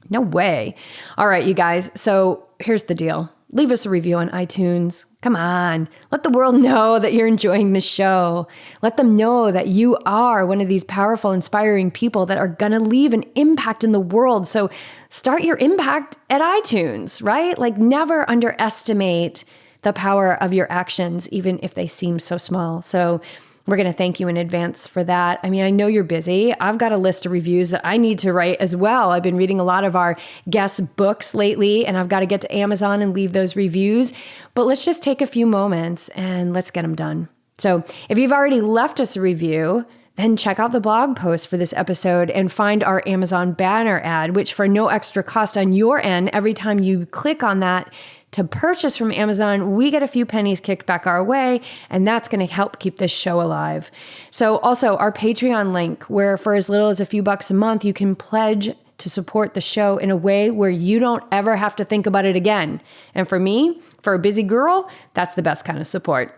No way. All right, you guys. So here's the deal. Leave us a review on iTunes. Come on. Let the world know that you're enjoying the show. Let them know that you are one of these powerful, inspiring people that are going to leave an impact in the world. So start your impact at iTunes, right? Like, never underestimate the power of your actions, even if they seem so small. So we're going to thank you in advance for that. I mean, I know you're busy. I've got a list of reviews that I need to write as well. I've been reading a lot of our guest books lately, and I've got to get to Amazon and leave those reviews. But let's just take a few moments and let's get them done. So if you've already left us a review, then check out the blog post for this episode and find our Amazon banner ad, which for no extra cost on your end, every time you click on that to purchase from Amazon, we get a few pennies kicked back our way, and that's going to help keep this show alive. So also our Patreon link, where for as little as a few bucks a month, you can pledge to support the show in a way where you don't ever have to think about it again. And for me, for a busy girl, that's the best kind of support.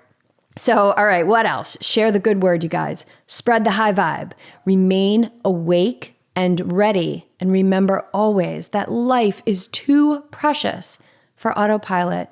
So, all right, what else? Share the good word, you guys. Spread the high vibe. Remain awake and ready. And remember always that life is too precious for autopilot